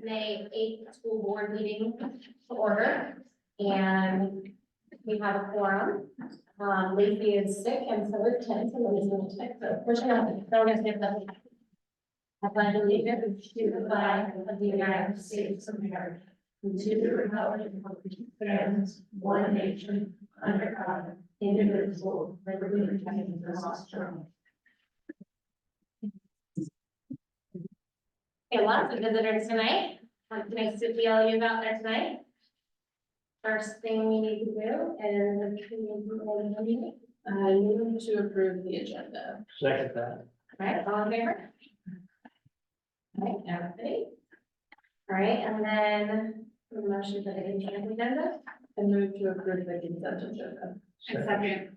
May 8th school board meeting to order, and we have a quorum. Lacey is sick, and so is Tim, so Lacey's sick, so we're gonna give them. I pledge allegiance to the flag of the United States of America, and to the republic for which it stands, one nation, under God, indivisible, with liberty and justice for all. Okay, lots of visitors tonight. Nice to see all you out there tonight. First thing we need to do is I move to approve the agenda. Second that. all right, all in favor? All right, everybody. All right, and then the motion for the consent agenda. I move to approve the consent agenda. Second.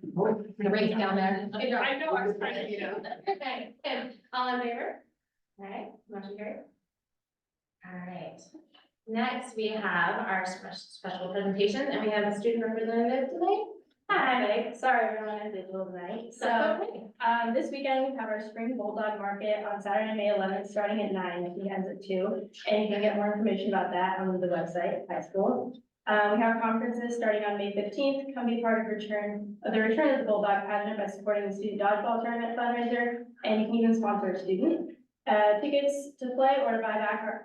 Right down there. I know, I was trying to, you know. Okay, Tim, all in favor? All right, motion carried. All right, next we have our special presentation, and we have a student representative today. Hi, Sorry, everyone, I'm digital tonight. So, this weekend, we have our spring bulldog market on Saturday, May 11th, starting at 9, it ends at 2. And you can get more information about that on the website at high school. We have conferences starting on May 15th. Come be part of the return of the bulldog pageant by supporting the student dodgeball tournament fundraiser, and you can even sponsor a student. Tickets to play or to buy back are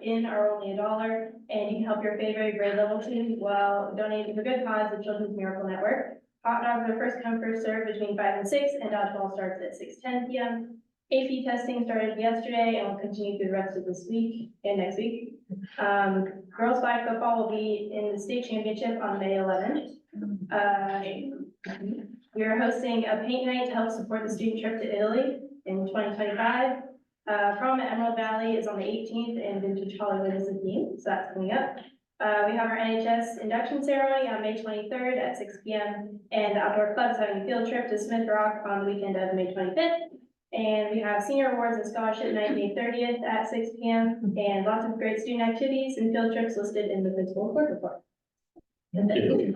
only $1, and you can help your favorite grade level team while donating to a good cause, the Children's Miracle Network. Hot dogs are first come, first served between 5 and 6, and dodgeball starts at 6:10 p.m. AP testing started yesterday and will continue through the rest of this week and next week. Girls flag football will be in the state championship on May 11th. We are hosting a paint night to help support the student trip to Italy in 2025. Prom at Emerald Valley is on the 18th, and Vintage Hollywood is the theme, so that's coming up. We have our NHS induction ceremony on May 23rd at 6 p.m. and the outdoor club is having a field trip to Smith Rock on the weekend of May 25th. And we have senior awards and scholarship night May 30th at 6 p.m. and lots of great student activities and field trips listed in the principal report. thank you.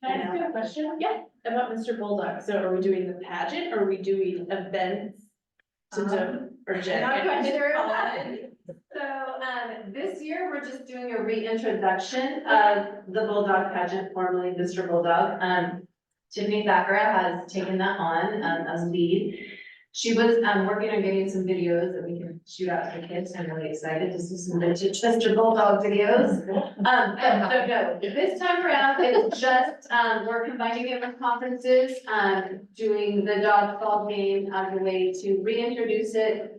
Can I ask you a question? Yeah. About Mr. Bulldog, so are we doing the pageant, or are we doing events? To do, or Jen? Not quite sure. So, this year, we're just doing a reintroduction of the Bulldog pageant, formerly Mr. Bulldog. Tiffany Thacker has taken that on, as lead. She was, working on getting some videos that we can shoot out to the kids. I'm really excited to see some vintage Mr. Bulldog videos. So no, this time around, it's just, we're combining it with conferences, doing the dodgeball game as a way to reintroduce it,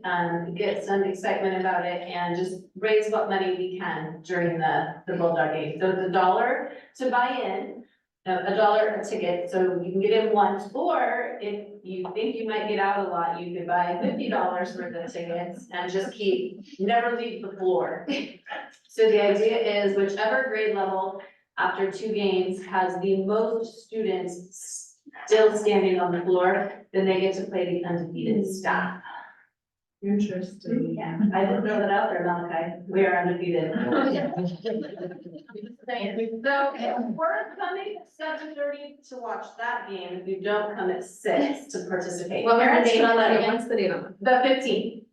get some excitement about it, and just raise what money we can during the Bulldog game. So it's $1 to buy in. $1 a ticket, so you can get in once, or if you think you might get out a lot, you could buy $50 worth of tickets and just never leave the floor. So the idea is whichever grade level after 2 games has the most students still standing on the floor, then they get to play the undefeated staff. Interesting. Yeah, I didn't throw that out there, Malachi. We are undefeated. So we're coming at 7:30 to watch that game. If you don't come at 6 to participate. What was the date on that What's again? the date on The 15th.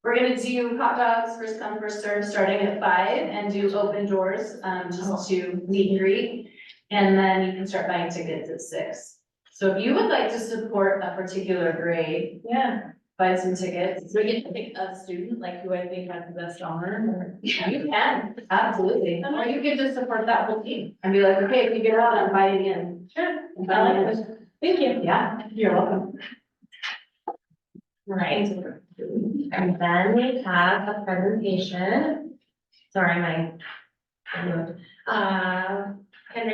We're gonna do hot dogs, first come, first served, starting at 5, and do open doors, just to meet and greet. And then you can start buying tickets at 6. So if you would like to support a particular grade, yeah, buy some tickets. So we get to pick a student, like who I think has the best honor, or? You can, absolutely. Or you can just support that whole team and be like, okay, if you get out, I'm buying in. Sure. I like it. Thank you. Yeah, you're welcome. Right, and then we have a presentation. Sorry, Henry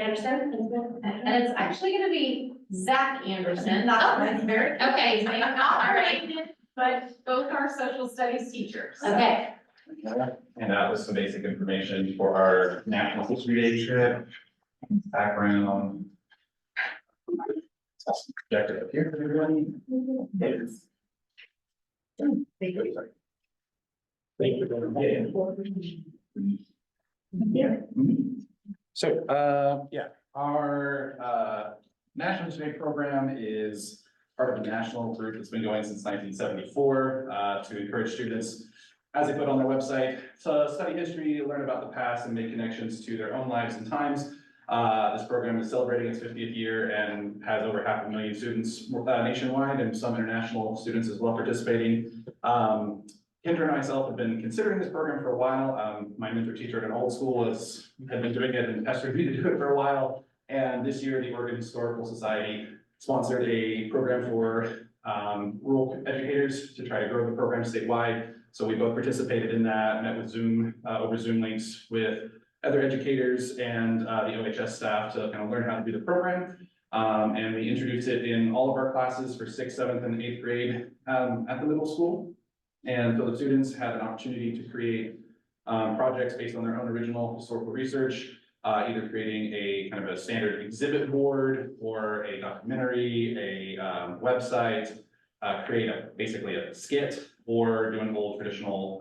Anderson. And it's actually gonna be Zach Anderson. That's very. Okay, all right. But both are social studies teachers. Okay, And that was some basic information for our National History Day trip, background. Projected up here for everybody. Yes. Thank you. Thank you. Yeah. So, yeah, our National History Day program is part of a national group that's been going since 1974, to encourage students, as they put on their website, to study history, learn about the past, and make connections to their own lives and times. This program is celebrating its 50th year and has over 500,000 students nationwide, and some international students as well participating. Kendra and myself have been considering this program for a while. My mentor teacher at an old school had been doing it and pestered me to do it for a while. And this year, the Oregon Historical Society sponsored a program for rural educators to try to grow the program statewide. So we both participated in that, met with Zoom, over Zoom links with other educators and the OHS staff to kind of learn how to do the program. And we introduced it in all of our classes for 6th, 7th, and 8th grade at the middle school. And so the students had an opportunity to create projects based on their own original historical research, either creating a kind of a standard exhibit board or a documentary, a website, create basically a skit, or do an old traditional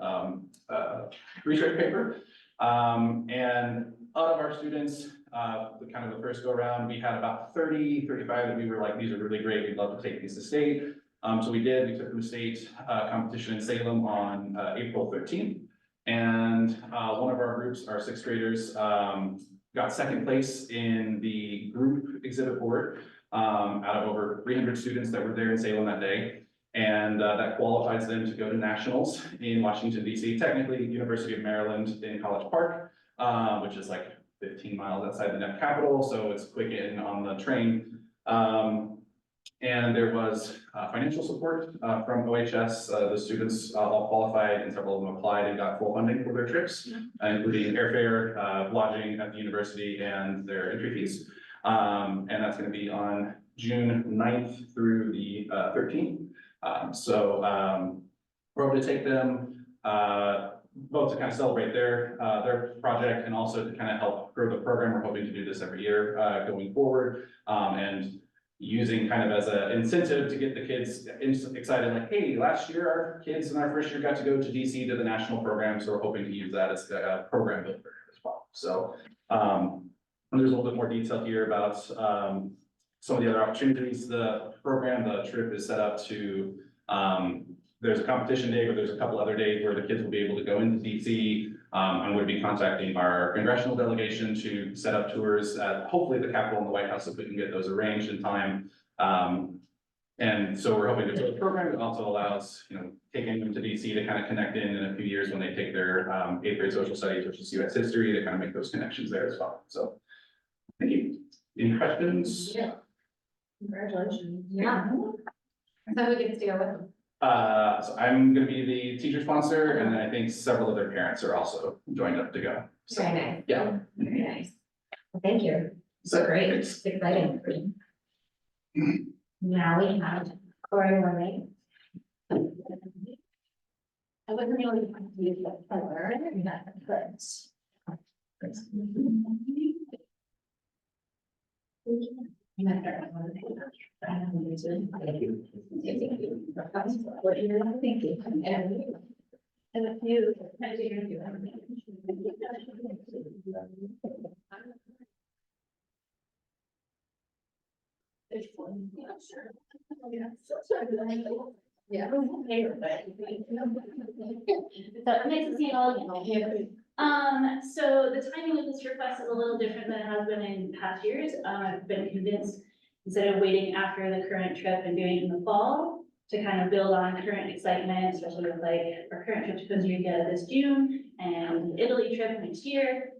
research paper. And out of our students, the kind of the first go around, we had about 30, 35 that we were like, these are really great, we'd love to take these to state. So we did, we took them to state competition in Salem on April 13th. And one of our groups, our 6th graders, got 2nd place in the group exhibit board out of over 300 students that were there in Salem that day. And that qualifies them to go to nationals in Washington, DC, technically University of Maryland in College Park, which is like 15 miles outside the net capital. So it's quick in on the train. And there was financial support from OHS. The students all qualified, and several of them applied and got full funding for their trips, including airfare, lodging at the university, and their entry fees. And that's going to be on June 9th through the 13th. We're able to take them both to kind of celebrate their project and also to kind of help grow the program. We're hoping to do this every year going forward, and using kind of as an incentive to get the kids excited, like, hey, last year our kids in our first year got to go to DC to the national program, so we're hoping to use that as a program builder as well. So there's a little bit more detail here about some of the other opportunities. The program, the trip is set up to, there's a competition day, but there's a couple other days where the kids will be able to go into DC. I'm going to be contacting our congressional delegation to set up tours at hopefully the Capitol and the White House if we can get those arranged in time. And so we're hoping to build a program that also allows, taking them to DC to kind of connect in a few years when they take their 8th grade social studies, which is US history, to kind of make those connections there as well. So thank you. Any questions? Yeah. Congratulations. Yeah. So who gets to go with them? So I'm gonna be the teacher sponsor, and then I think several of their parents are also joined up to go. So, Very nice. yeah. Very nice. Well, thank you. So Great. It's exciting. Now we have Corey Morley. I wasn't really use the color, but. What you're thinking. And a few. Yeah. So nice to see all of you. So the timing of this request is a little different than it has been in past years. I've been convinced, instead of waiting after the current trip and doing it in the fall, to kind of build on current excitement, especially with like our current trip to Costa Rica this June and Italy trip next year.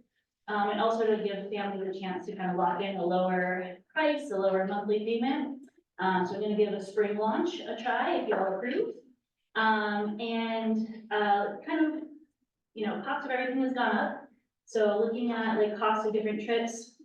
And also to give families a chance to kind of lock in a lower price, a lower monthly payment. So I'm gonna give a spring launch a try if you all approve. Kind of, cost of everything has gone up. So looking at like cost of different trips,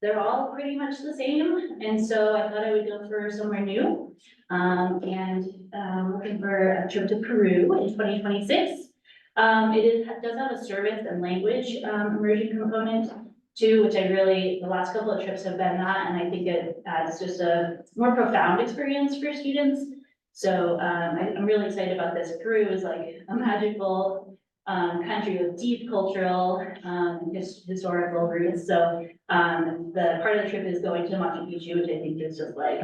they're all pretty much the same. And so I thought I would go for somewhere new. Looking for a trip to Peru in 2026. Does have a service and language immersion component too, which the last couple of trips have been that, and I think it adds just a more profound experience for students. So I'm really excited about this. Peru is like a magical country with deep cultural, historical roots. So the part of the trip is going to Machu Picchu, which I think is just like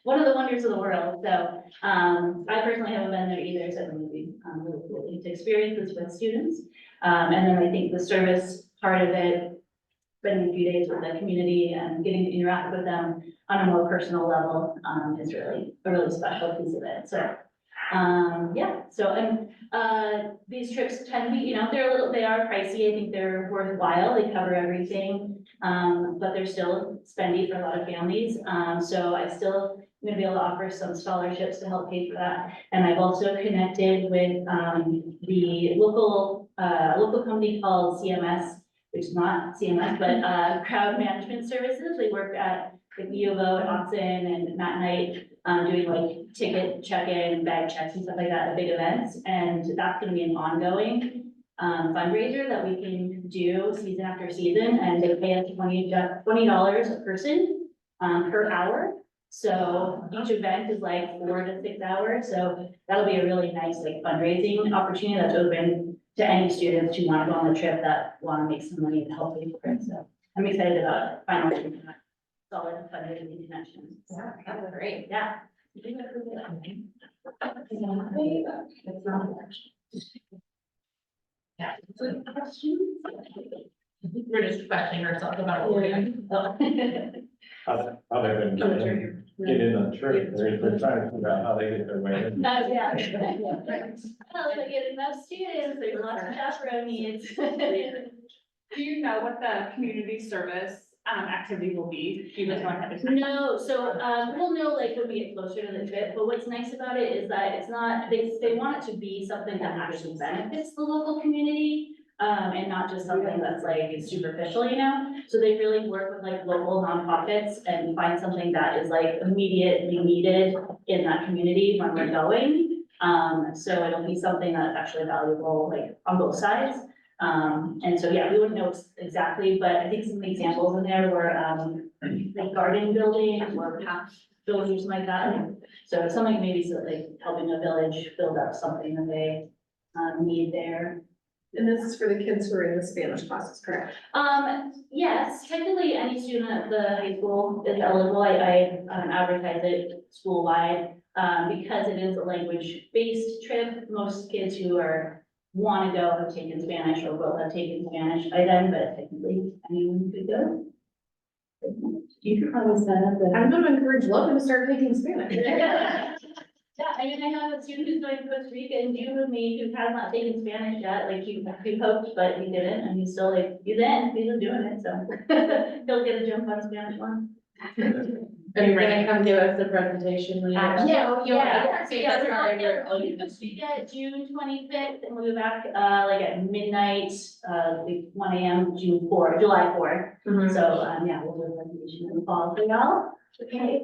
one of the wonders of the world. So, I personally haven't been there either, so I'm really, really cool to experience this with students. And then I think the service part of it, spending a few days with the community and getting to interact with them on a more personal level, is really a really special piece of it. So, yeah, so, and, these trips tend to be, they are pricey. I think they're worthwhile. They cover everything. But they're still spendy for a lot of families. So I still, I'm gonna be able to offer some scholarships to help pay for that. And I've also connected with, the local company called CMS, which is not CMS, but, Crowd Management Services. They work at the U of O at Austin and Matt Knight, doing like ticket check-in, bag checks and stuff like that at big events. And that's gonna be an ongoing fundraiser that we can do season after season, and they pay us $20 a person per hour. So each event is like 4 to 6 hours, so that'll be a really nice like fundraising opportunity that's open to any students who want to go on the trip that want to make some money to help pay for it. So I'm excited about finally solid fundraising connections. Yeah, that was great. Yeah. Yeah. Good question. We're just questioning ourselves about what we're doing. Other than get in on the trip, they're trying to figure out how they get their way in. Yeah. Well, they get enough students, there's lots of chaperone needs. Do you know what the community service activity will be? Do you guys know ahead of time? No, so, we'll know like when we get closer to the trip, but what's nice about it is that it's not, they want it to be something that actually benefits the local community. And not just something that's like superficial, so they really work with like local nonprofits and find something that is like immediately needed in that community when we're going. So it'll be something that's actually valuable, like on both sides. And so, yeah, we wouldn't know exactly, but I think some examples in there were, like garden building or path building, something like that. So it's something maybe so like helping a village build up something that they, need there. And this is for the kids who are in the Spanish classes, correct? Yes, technically any student at the high school is eligible. I advertise it school-wide, because it is a language-based trip. Most kids who want to go have taken Spanish or will have taken Spanish by then, but technically anyone could go. You could probably set up the. I'm gonna encourage Logan to start taking Spanish. Yeah, I mean, I have a student who's going to Costa Rica in June with me who has not taken Spanish yet, like he hoped, but he didn't, and he's still like, he's doing it, so. He'll get a jump on Spanish one. Are you gonna come give us a presentation? when you- Yeah. So that's our regular. Yeah, June 25th, and we'll be back, like at midnight, like 1 AM, July 4th. Mhm. So, yeah, we'll do a presentation in the fall for y'all. Okay.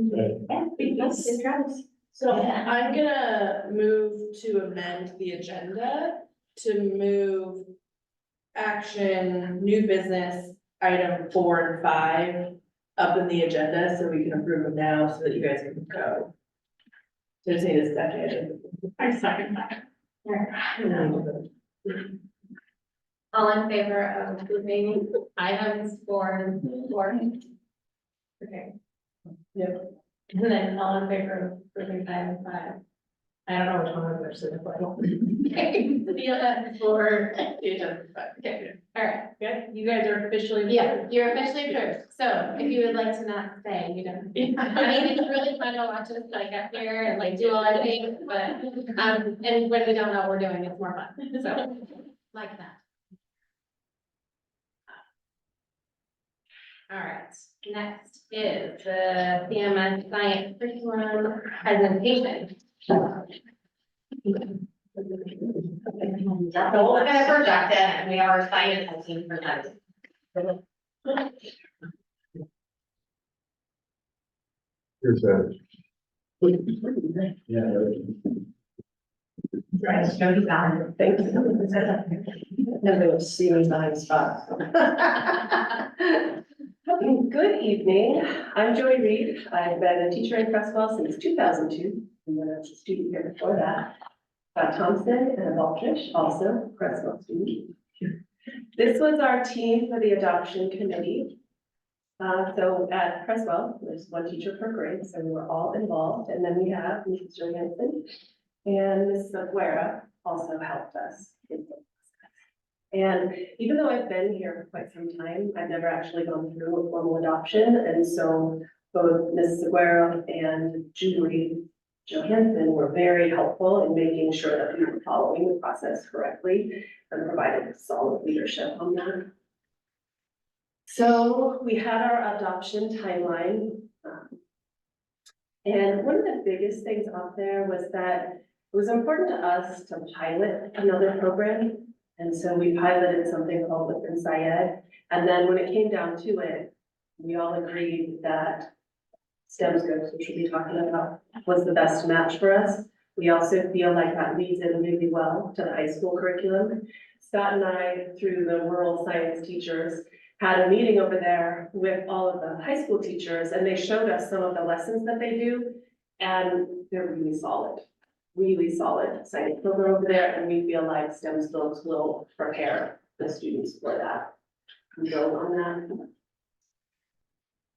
Yeah, thanks, Travis. So I'm gonna move to amend the agenda to move action, new business, item 4 and 5 up in the agenda so we can approve them now so that you guys can go. So just need a second. I second that. All in favor of approving items 4 and 4? Okay. Yep. And then all in favor of approving item 5? I don't know which one we're sitting for. Yeah, 4. Okay, all right, good. You guys are officially. Yeah, you're officially approved. So if you would like to not stay, you don't. I mean, it's really fun to watch us like up here and like do all our things, but, and when we don't know what we're doing, it's more fun. So, like that. All right, next is the CMS science curriculum presentation. So we're gonna project it, and we are science team presenting. Here's a. Yeah. Right, show you that. Thank you. Nobody will see me behind spot. Good evening, I'm Joy Reed. I've been a teacher in Creswell since 2002, and then I was a student here before that. Thompson and Baltrish, also Creswell student. This was our team for the adoption committee. So at Creswell, there's one teacher per grade, so we were all involved, and then we have Mrs. Johansson and Mrs. Aguera also helped us. And even though I've been here for quite some time, I've never actually gone through a formal adoption, and so both Mrs. Aguera and Julie Johansson were very helpful in making sure that we were following the process correctly and provided solid leadership on that. So we had our adoption timeline. And one of the biggest things up there was that it was important to us to pilot another program. And so we piloted something called Within Syed. And then when it came down to it, we all agreed that STEM scopes, which we'll be talking about, was the best match for us. We also feel like that leads in really well to the high school curriculum. Scott and I, through the rural science teachers, had a meeting over there with all of the high school teachers, and they showed us some of the lessons that they do, and they're really solid science program over there, and we feel like STEM skills will prepare the students for that. Build on that.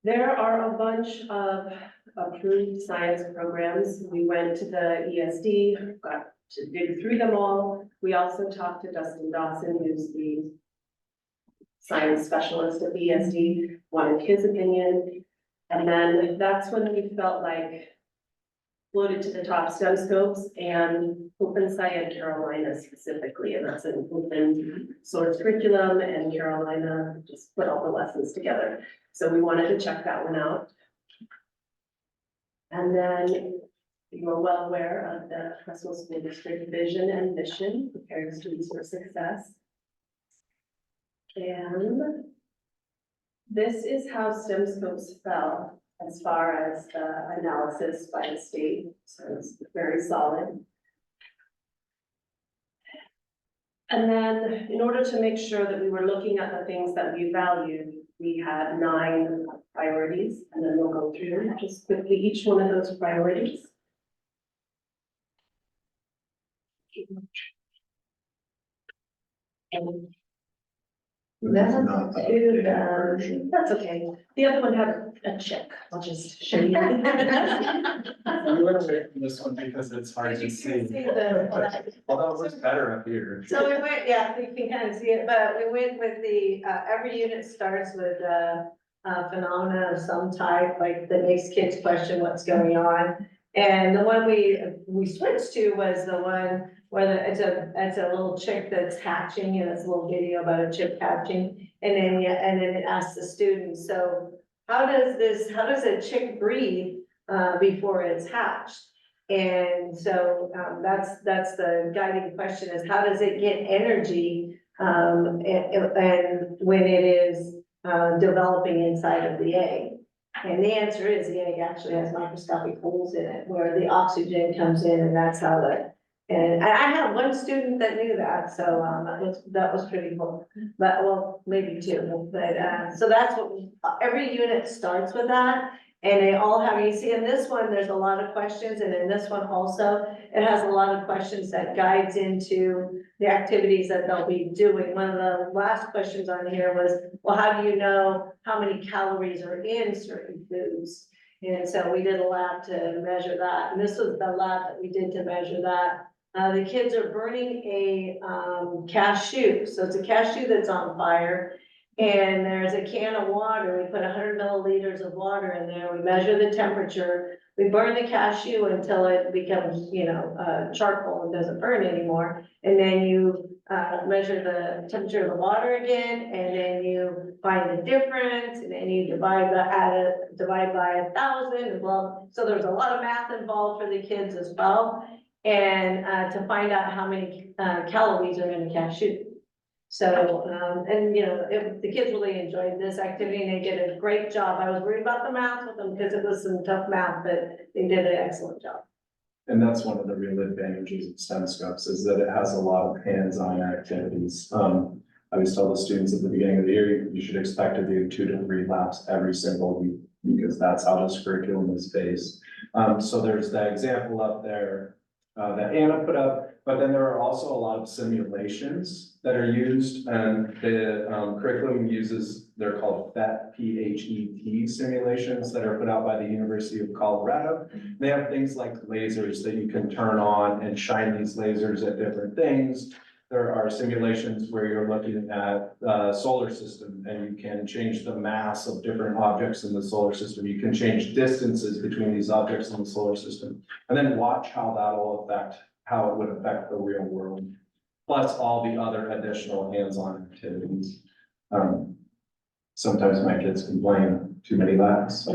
There are a bunch of approved science programs. We went to the ESD, got to dig through them all. We also talked to Dustin Dawson, who's the science specialist at ESD, wanted his opinion. And then that's when we felt like floated to the top STEM scopes and Open Syed Carolina specifically, and that's an open source curriculum, and Carolina just put all the lessons together. So we wanted to check that one out. And then you are well aware of the Creswell School District vision and mission, preparing students for success. And this is how STEM scopes fell as far as the analysis by the state, so it's very solid. And then in order to make sure that we were looking at the things that we valued, we had 9 priorities, and then we'll go through just quickly each one of those priorities. And that's okay. The other one had a check. I'll just show you. We went away from this one because it's hard to see. Although it looks better up here. So we went, yeah, you can kind of see it, but we went with the, every unit starts with a phenomena of some type, like that makes kids question what's going on. And the one we switched to was the one where it's a little chick that's hatching, and it's a little video about a chick hatching. And then it asks the students, so how does a chick breathe before it's hatched? And so that's the guiding question, is how does it get energy and when it is developing inside of the egg? And the answer is the egg actually has microscopic holes in it where the oxygen comes in, and that's how and I had one student that knew that, so that was pretty cool. But well, maybe 2, but so that's what every unit starts with that. And they all have, you see in this one, there's a lot of questions, and in this one also, it has a lot of questions that guides into the activities that they'll be doing. One of the last questions on here was, well, how do you know how many calories are in certain foods? And so we did a lab to measure that, and this was the lab that we did to measure that. The kids are burning a cashew, so it's a cashew that's on fire. And there's a can of water, we put 100 milliliters of water in there, we measure the temperature, we burn the cashew until it becomes, charcoal and doesn't burn anymore. And then you measure the temperature of the water again, and then you find the difference, and then you divide by 1,000 as well. So there's a lot of math involved for the kids as well. And to find out how many calories are in a cashew. So, the kids really enjoyed this activity, and they did a great job. I was worried about the math with them because it was some tough math, but they did an excellent job. And that's one of the real advantages of STEM scopes, is that it has a lot of hands-on activities. I always tell the students at the beginning of the year, you should expect to do 2 to 3 laps every single week, because that's how this curriculum is based. So there's that example up there that Anna put up. but then there are also a lot of simulations that are used, and the curriculum uses, they're called PHET simulations that are put out by the University of Colorado. They have things like lasers that you can turn on and shine these lasers at different things. There are simulations where you're looking at the solar system and you can change the mass of different objects in the solar system. You can change distances between these objects in the solar system, and then watch how how it would affect the real world, plus all the other additional hands-on activities. Sometimes my kids complain, too many labs.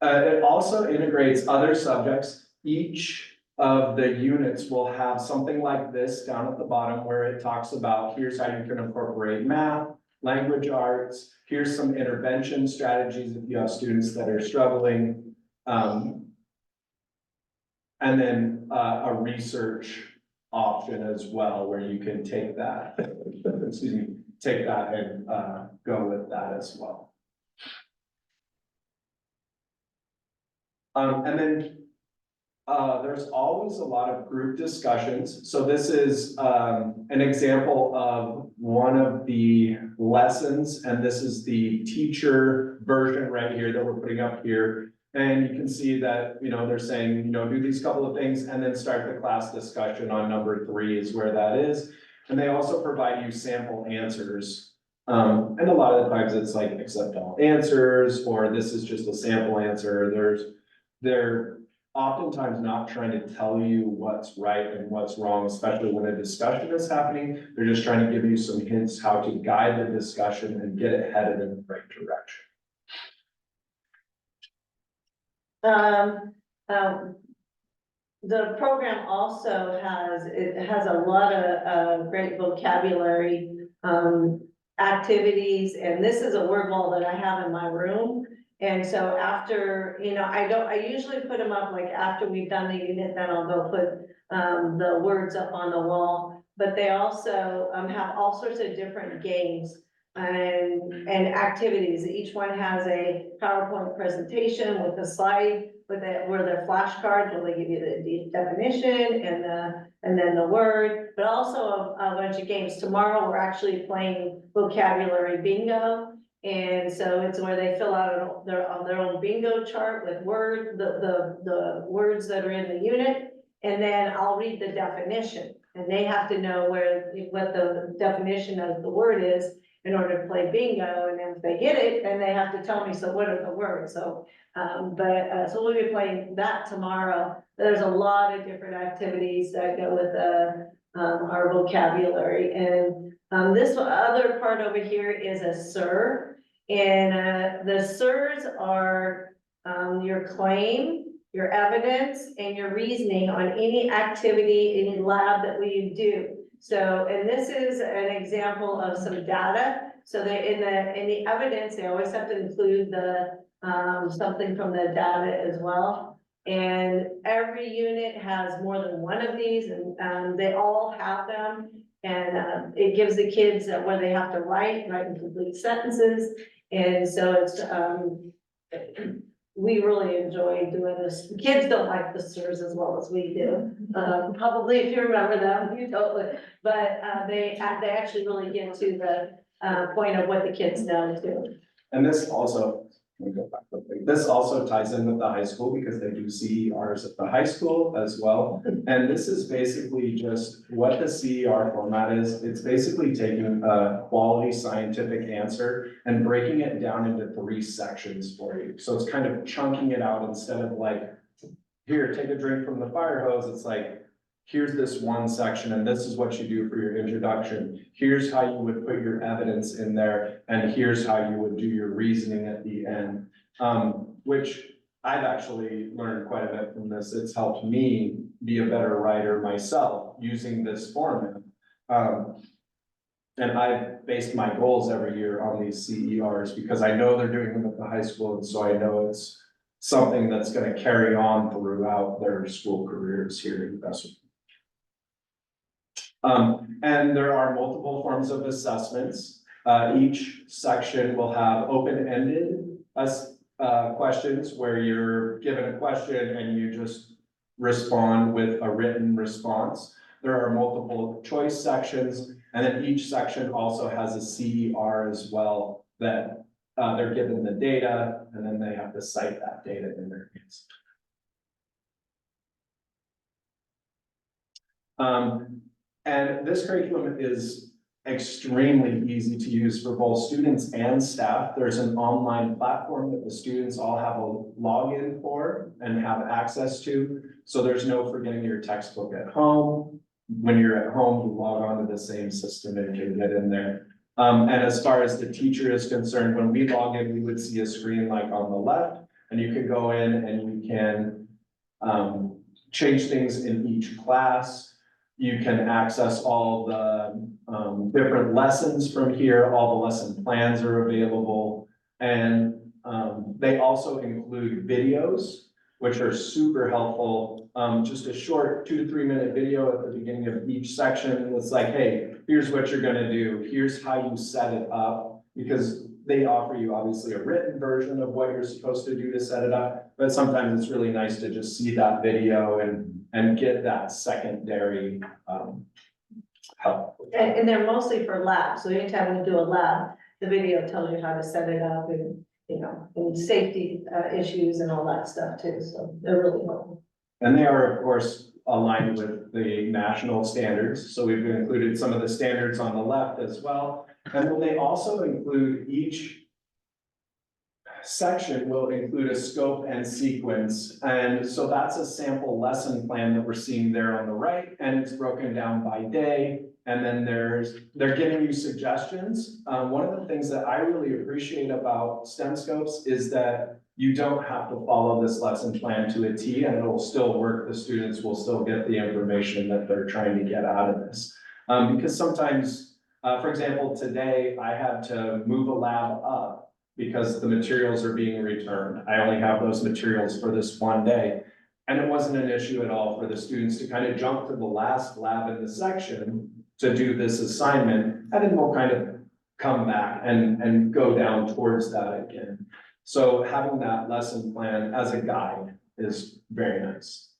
It also integrates other subjects. Each of the units will have something like this down at the bottom where it talks about, here's how you can incorporate math, language arts, here's some intervention strategies if you have students that are struggling. And then a research option as well, where you can take that, excuse me, take that and go with that as well. And then there's always a lot of group discussions. So this is an example of one of the lessons, and this is the teacher version right here that we're putting up here. And you can see that, they're saying, do these couple of things and then start the class discussion on number 3 is where that is. And they also provide you sample answers. And a lot of the times it's like accept all answers, or this is just a sample answer. They're oftentimes not trying to tell you what's right and what's wrong, especially when a discussion is happening. They're just trying to give you some hints how to guide the discussion and get it headed in the right direction. The program also has a lot of great vocabulary activities, and this is a word wall that I have in my room. And so after, I usually put them up like after we've done the unit, then I'll go put the words up on the wall. But they also have all sorts of different games and activities. Each one has a PowerPoint presentation with a slide where they're flashcards where they give you the definition and then the word, but also a bunch of games. Tomorrow, we're actually playing vocabulary bingo. And so it's where they fill out their own bingo chart with the words that are in the unit. And then I'll read the definition, and they have to know what the definition of the word is in order to play bingo. And then if they get it, then they have to tell me, so what are the words? So, so we'll be playing that tomorrow. There's a lot of different activities that go with our vocabulary. And this other part over here is a SIR. And the SIRs are your claim, your evidence, and your reasoning on any activity, any lab that we do. So, and this is an example of some data. So they in the evidence, they always have to include the something from the data as well. And every unit has more than one of these, and they all have them. And it gives the kids where they have to write in complete sentences. And so it's we really enjoy doing this. The kids don't like the SIRs as well as we do. Probably if you remember them, you don't. But they actually really get to the point of what the kids know too. And this also, let me go back quickly. This also ties in with the high school because they do CERs at the high school as well. And this is basically just what the CER format is. It's basically taking a quality scientific answer and breaking it down into 3 sections for you. So it's kind of chunking it out instead of like, here, take a drink from the fire hose. It's like, here's this one section and this is what you do for your introduction. Here's how you would put your evidence in there. And here's how you would do your reasoning at the end, which I've actually learned quite a bit from this. It's helped me be a better writer myself using this format. And I've based my goals every year on these CERs because I know they're doing them at the high school. And so I know it's something that's going to carry on throughout their school careers here in Creswell. And there are multiple forms of assessments. Each section will have open-ended questions where you're given a question and you just respond with a written response. There are multiple choice sections, and then each section also has a CER as well that they're given the data, and then they have to cite that data in their answer. And this curriculum is extremely easy to use for both students and staff. There's an online platform that the students all have a login for and have access to. So there's no forgetting your textbook at home. When you're at home, you log on to the same system and can get in there. And as far as the teacher is concerned, when we log in, we would see a screen like on the left, and you can go in and you can change things in each class. You can access all the different lessons from here. All the lesson plans are available. And they also include videos, which are super helpful. Just a short 2 to 3 minute video at the beginning of each section. It's like, hey, here's what you're gonna do. Here's how you set it up. Because they offer you obviously a written version of what you're supposed to do to set it up. But sometimes it's really nice to just see that video and get that secondary help. And they're mostly for labs, so anytime we do a lab, the video tells you how to set it up and, you know, and safety issues and all that stuff too, so they're really helpful. And they are, of course, aligned with the national standards, so we've included some of the standards on the left as well. And then they also include each section will include a scope and sequence. And so that's a sample lesson plan that we're seeing there on the right, and it's broken down by day. And then they're giving you suggestions. One of the things that I really appreciate about STEM scopes is that you don't have to follow this lesson plan to a T, and it'll still work. The students will still get the information that they're trying to get out of this. Because sometimes, for example, today I had to move a lab up because the materials are being returned. I only have those materials for this one day. And it wasn't an issue at all for the students to kind of jump to the last lab in the section to do this assignment, and then we'll kind of come back and go down towards that again. So having that lesson plan as a guide is very nice.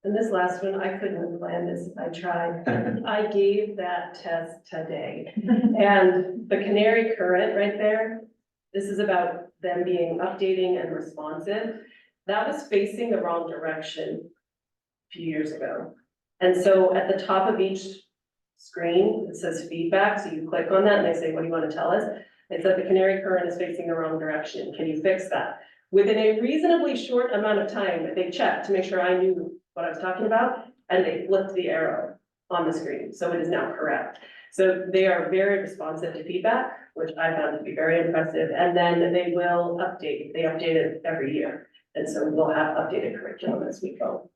And this last one, I couldn't have planned this if I tried. I gave that test today. And the canary current right there, this is about them being updating and responsive. That was facing the wrong direction a few years ago. And so at the top of each screen, it says feedback. So you click on that and they say, what do you want to tell us? It said the canary current is facing the wrong direction. Can you fix that? Within a reasonably short amount of time, they checked to make sure I knew what I was talking about, and they flipped the arrow on the screen. So it is now correct. So they are very responsive to feedback, which I found to be very impressive. And then they will update. They update it every year. And so we'll have updated curriculum as we go.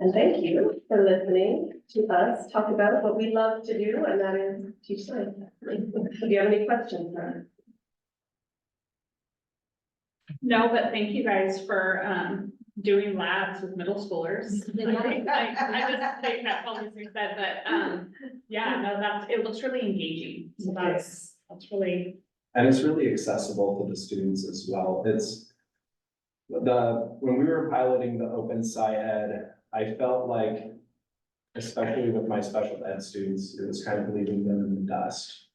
And thank you for listening to us talk about what we love to do, and that is teach science. Do you have any questions? No, but thank you guys for doing labs with middle schoolers. I just think that policy said, but yeah, no, it looks really engaging. So that's really. And it's really accessible to the students as well. It's when we were piloting the Open SciEd, I felt like, especially with my special ed students, it was kind of leaving them in the dust.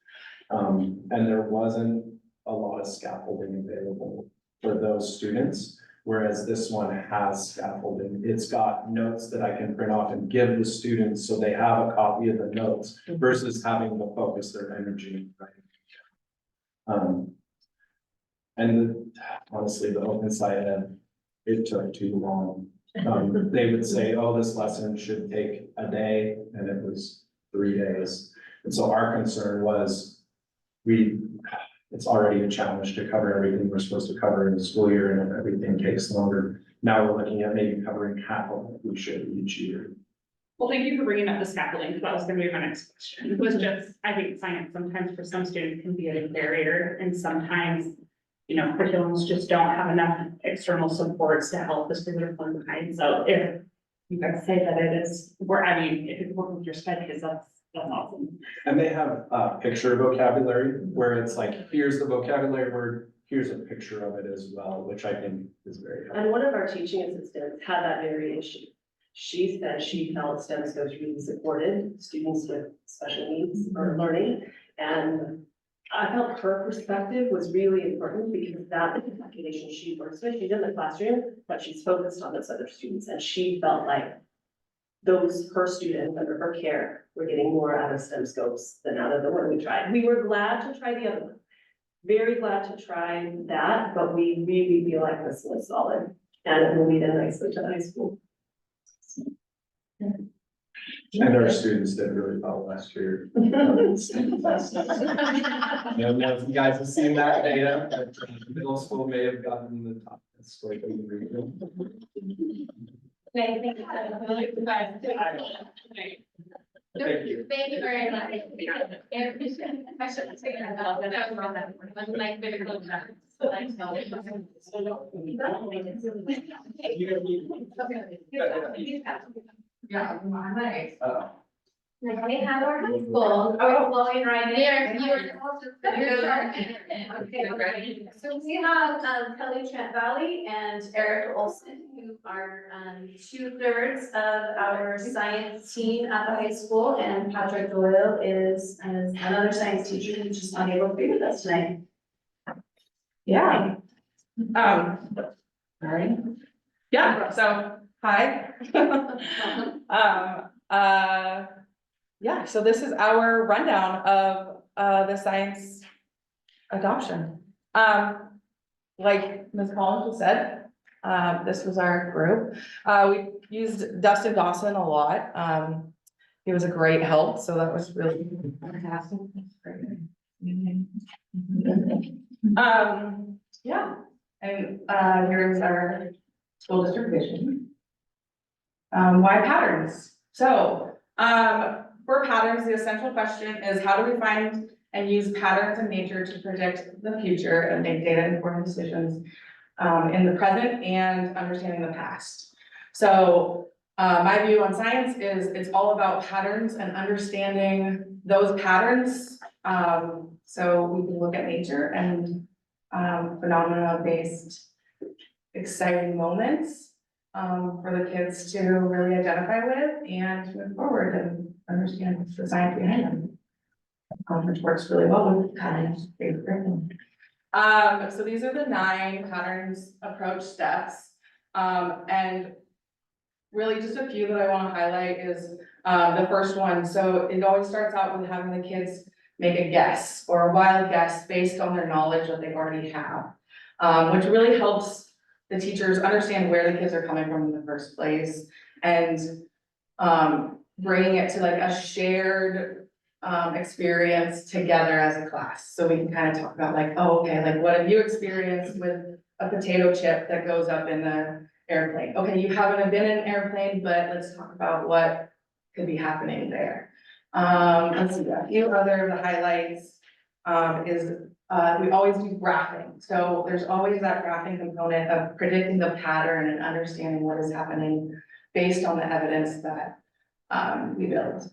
And there wasn't a lot of scaffolding available for those students, whereas this one has scaffolding. It's got notes that I can print off and give the students so they have a copy of the notes versus having to focus their energy. And honestly, the Open SciEd, it took too long. They would say, oh, this lesson should take a day, and it was 3 days. And so our concern was it's already a challenge to cover everything we're supposed to cover in the school year, and if everything takes longer, now we're looking at maybe covering half of what we should each year. Well, thank you for bringing up the scaffolding, because that was gonna be my next question. It was just, I think science sometimes for some students can be a barrier, and sometimes, you know, curriculums just don't have enough external supports to help the student or fund behind. So if you guys say that it is, if it's working with your sped kids, that's awesome. And they have picture vocabulary where it's like, here's the vocabulary word here's a picture of it as well, which I think is very helpful. And one of our teaching assistants had that very issue. She said she felt STEM scopes really supported students with special needs or learning. And I felt her perspective was really important because that is the population she works with. She's in the classroom, but she's focused on those other students. And she felt like her students under her care were getting more out of STEM scopes than out of the one we tried. We were glad to try the other one. Very glad to try that, but we really feel like this was solid and it will lead in nicely to the high school. And our students did really well last year. I don't know if you guys have seen that data, but middle school may have gotten the top score. Thank you. Thank you very much. I should have taken that out, but that was wrong. That was like very close. So I know. Yeah, nice. They have our high school. Are we flowing right there? Okay, great. So we have Kelly Trent Valley and Eric Olson, who are 2/3 of our science team at the high school, and Patrick Doyle is another science teacher who's just not able to be with us tonight. Yeah. All right. Yeah, so, hi. Yeah, so this is our rundown of, the science adoption. Like Ms. Collins just said, this was our group. We used Dustin Dawson a lot. He was a great help, so that was really fantastic. Yeah, and, here's our school district vision. Why patterns? So, for patterns, the essential question is how do we find and use patterns in nature to predict the future and make data-informed decisions in the present and understanding the past. So, my view on science is it's all about patterns and understanding those patterns. So we can look at nature and phenomena-based exciting moments for the kids to really identify with and move forward and understand the science behind them. Which works really well with patterns. So these are the 9 patterns approach steps. And really just a few that I want to highlight is the first one. So it always starts out with having the kids make a guess or a wild guess based on their knowledge that they already have, which really helps the teachers understand where the kids are coming from in the first place and bringing it to like a shared experience together as a class. So we can kind of talk about like, oh, okay, like what have you experienced with a potato chip that goes up in the airplane? Okay, you haven't been in an airplane, but let's talk about what could be happening there. Let's see, a few other of the highlights is we always do graphing. So there's always that graphing component of predicting the pattern and understanding what is happening based on the evidence that we build.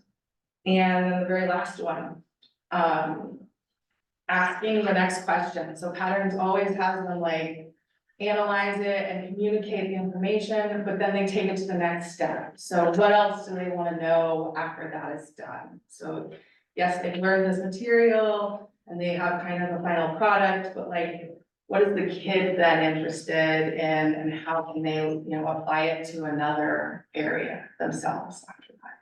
And then the very last one, asking the next question. So patterns always has them like analyze it and communicate the information, but then they take it to the next step. So what else do they want to know after that is done? So yes, they've learned this material and they have kind of a final product, but like, what is the kid then interested in and how can they, apply it to another area themselves after that?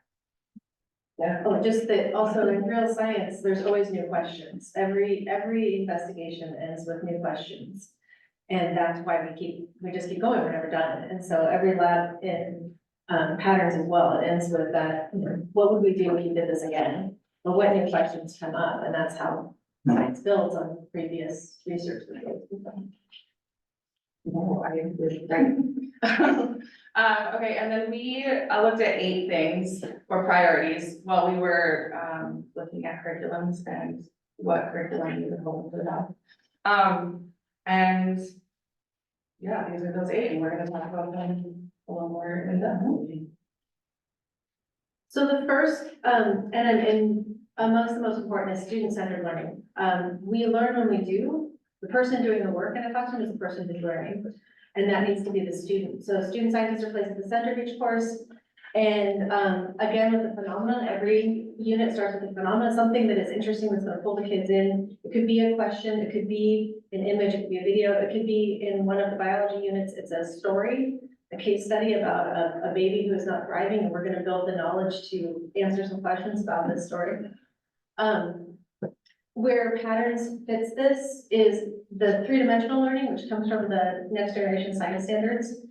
Yeah. Oh, just that also in real science, there's always new questions. Every investigation ends with new questions. And that's why we just keep going, we're never done. And so every lab in patterns as well, it ends with that, what would we do if we did this again? Or what new questions come up? And that's how science builds on previous research. No, I agree. Okay, and then we looked at 8 things for priorities while we were looking at curriculums and what curriculum we would hold for that. And yeah, these are those 8, and we're gonna talk about them a little more in depth. So the first, and amongst the most important is student-centered learning. We learn when we do, The person doing the work in a classroom is the person who's learning, and that needs to be the student. So student scientists are placed at the center of each course. And, again, with the phenomenon, every unit starts with a phenomenon, something that is interesting that's gonna pull the kids in. It could be a question, it could be an image, it could be a video, it could be in one of the biology units, it's a story, a case study about a baby who is not thriving, and we're gonna build the knowledge to answer some questions about this story. Where patterns fits this is the three-dimensional learning, which comes from the next generation science standards.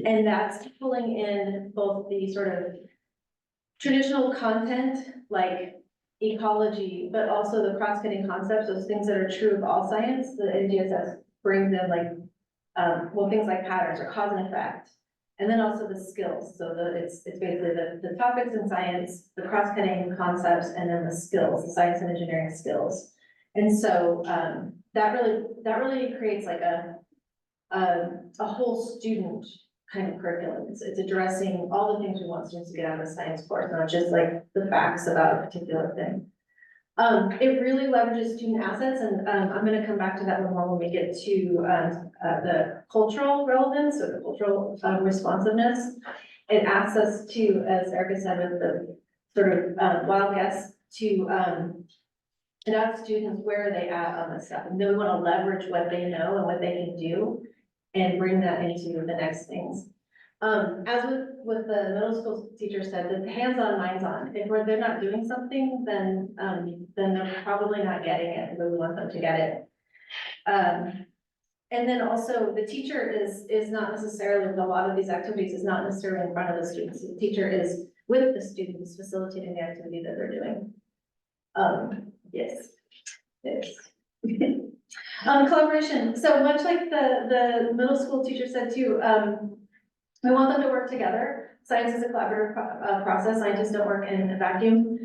And that's pulling in both the sort of traditional content, like ecology, but also the cross-cutting concepts, those things that are true of all science. The NGSS brings in like, things like patterns or cause and effect. And then also the skills. So it's basically the topics in science, the cross-cutting concepts, and then the skills, the science and engineering skills. And so, that really creates like a whole student kind of curriculum. It's addressing all the things we want students to get out of the science course, not just like the facts about a particular thing. It really leverages student assets, and I'm gonna come back to that one more when we get to the cultural relevance or the cultural responsiveness. It asks us to, as Erica said, with the sort of wild guess, to it asks students where are they at on this stuff, and then we want to leverage what they know and what they can do and bring that into the next things. As with the middle school teacher said, the hands-on, minds-on. If they're not doing something, then they're probably not getting it, but we want them to get it. And then also the teacher is not necessarily, with a lot of these activities, is not necessarily in front of the students. The teacher is with the students facilitating the activity that they're doing. Yes. Collaboration. So much like the middle school teacher said too, we want them to work together. Science is a collaborative process. Scientists don't work in a vacuum.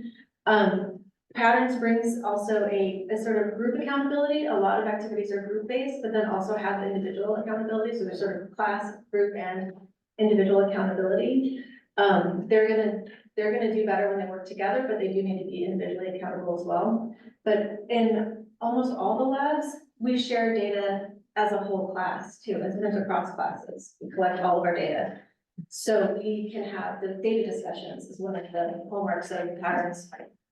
Patterns brings also a sort of group accountability. A lot of activities are group-based, but then also have individual accountability. So there's sort of class, group, and individual accountability. They're gonna do better when they work together, but they do need to be individually accountable as well. But in almost all the labs, we share data as a whole class too, and sometimes across classes. We collect all of our data. So we can have the data discussions is one of the hallmarks of patterns.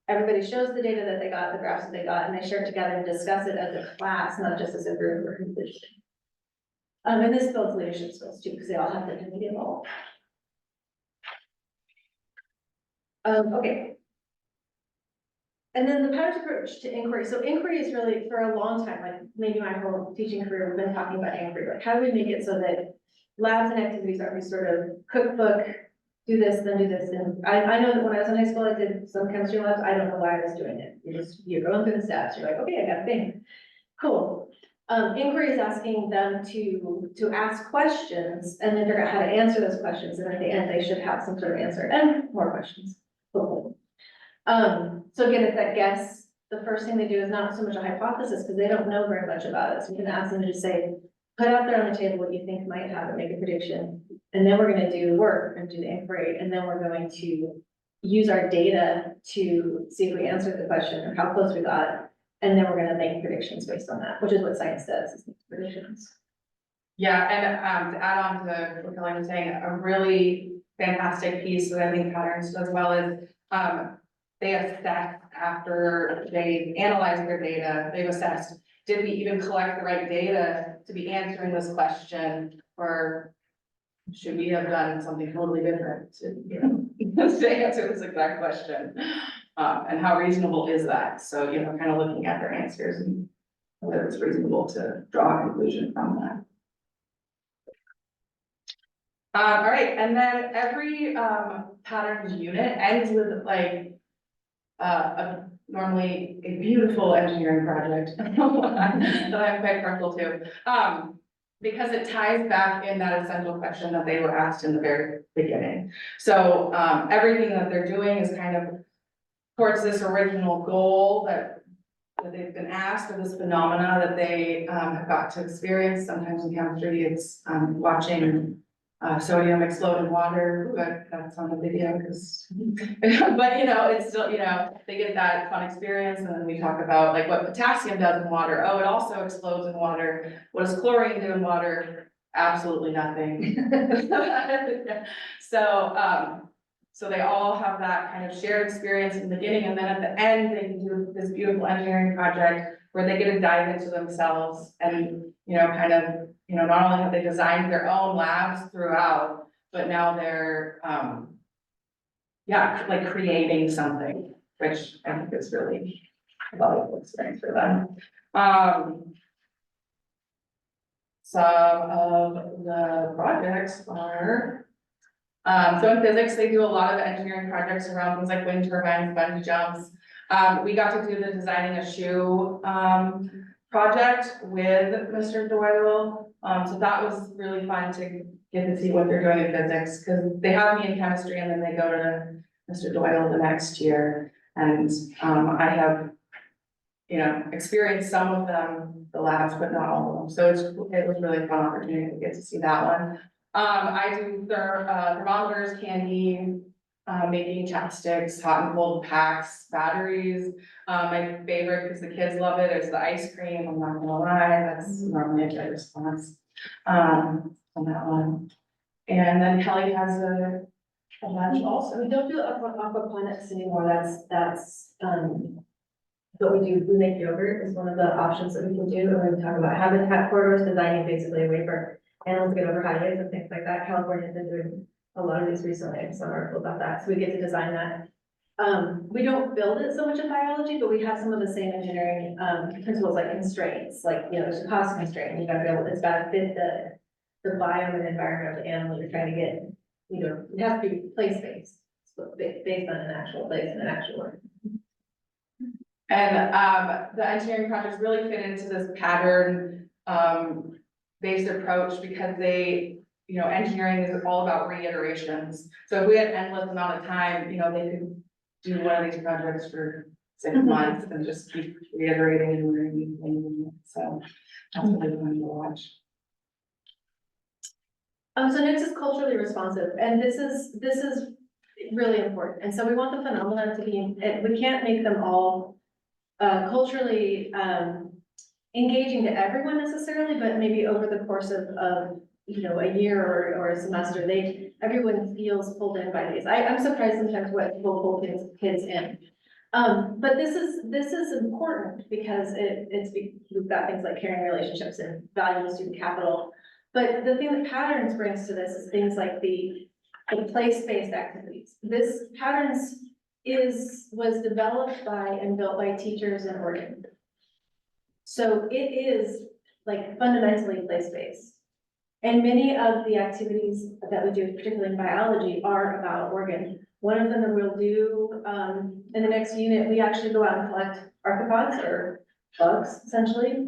Everybody shows the data that they got, the graphs that they got, and they share it together and discuss it as a class, not just as a group or individually. And this builds leadership skills too, because they all have to be involved. Okay. And then the patterns approach to inquiry. So inquiry is really, for a long time, like maybe my whole teaching career, we've been talking about inquiry. Like how do we make it so that labs and activities aren't these sort of cookbook, do this, then do this. And I know that when I was in high school, I did some chemistry labs. I don't know why I was doing it. You're going through the steps. You're like, okay, I got a thing. Cool. Inquiry is asking them to ask questions and then figure out how to answer those questions. And at the end, they should have some sort of answer and more questions. Hopefully. So again, it's that guess. The first thing they do is not so much a hypothesis because they don't know very much about it. So we can ask them to just say, put out there on the table what you think might happen, make a prediction. And then we're going to do work and do the inquiry. And then we're going to use our data to see if we answered the question or how close we got. And then we're going to make predictions based on that, which is what science does, is make predictions. Yeah, and to add on to what Kelly was saying, a really fantastic piece that I think Patterns does well is they assess after they analyze their data, they've assessed, did we even collect the right data to be answering this question, or should we have done something totally different to, to answer this exact question? And how reasonable is that? So, kind of looking at their answers and whether it's reasonable to draw a conclusion from that. All right, and then every patterns unit ends with like normally a beautiful engineering project that I'm quite partial to. Because it ties back in that essential question that they were asked in the very beginning. So everything that they're doing is kind of towards this original goal that they've been asked, or this phenomena that they have got to experience. Sometimes in chemistry, it's watching sodium exploded water, but that's on the video because, but you know, it's still, you know, they get that fun experience and then we talk about like what potassium does in water. Oh, it also explodes in water. What does chlorine do in water? Absolutely nothing. So they all have that kind of shared experience in the beginning and then at the end, they can do this beautiful engineering project where they get to dive into themselves and, you know, kind of, you know, not only have they designed their own labs throughout, but now they're, yeah, like creating something, which I think is really a valuable experience for them. Some of the projects are, so in physics, they do a lot of engineering projects around things like wind turbines, bungee jumps. We got to do the designing a shoe, project with Mr. Doyle. So that was really fun to get to see what they're doing in physics, because they have me in chemistry and then they go to Mr. Doyle the next year. And, I have, you know, experienced some of them, the labs, but not all of them. So it was really a fun opportunity to get to see that one. I do thermometers, candy, making chapsticks, hot and cold packs, batteries. My favorite, because the kids love it, is the ice cream. I'm not gonna lie, that's normally a good response, on that one. And then Kelly has a lunch also. We don't do aquaponics anymore, that's, what we do, we make yogurt is one of the options that we can do, and we talk about habitat corridors, designing basically a way for animals to get over highways and things like that. California's been doing a lot of these recently, I saw an article about that, so we get to design that. We don't build it so much in biology, but we have some of the same engineering, principles like constraints, like, you know, there's a cost constraint, you gotta build, it's gotta fit the biome and environment of the animal you're trying to get, you know, it has to be place-based, so based on an actual place and an actual work. And, the engineering projects really fit into this pattern, based approach because they, you know, engineering is all about reiterations. So if we had endless amount of time, you know, they could do one of these projects for 6 months and just keep reiterating and reiterating. So that's really fun to watch. So next is culturally responsive, and this is really important, and so we want the phenomena to be, we can't make them all culturally engaging to everyone necessarily, but maybe over the course of you know, a year or a semester, everyone feels pulled in by these. I'm surprised sometimes what people pull kids in. But this is important because we've got things like caring relationships and valuing student capital. But the thing that Patterns brings to this is things like the place-based activities. This Patterns was developed by and built by teachers in Oregon. So it is like fundamentally place-based. And many of the activities that we do, particularly in biology, are about Oregon. One of them that we'll do in the next unit, we actually go out and collect arthropods or bugs, essentially,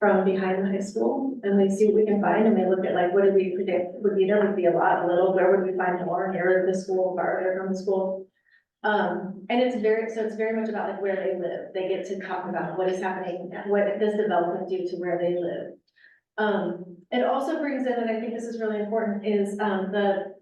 from behind the high school. And we see what we can find, and we look at like, what did we predict would be there, would be a lot, a little, where would we find more, nearer the school, farther from the school. And it's very much about like where they live. They get to talk about what is happening, what does development do to where they live. It also brings in, and I think this is really important, is the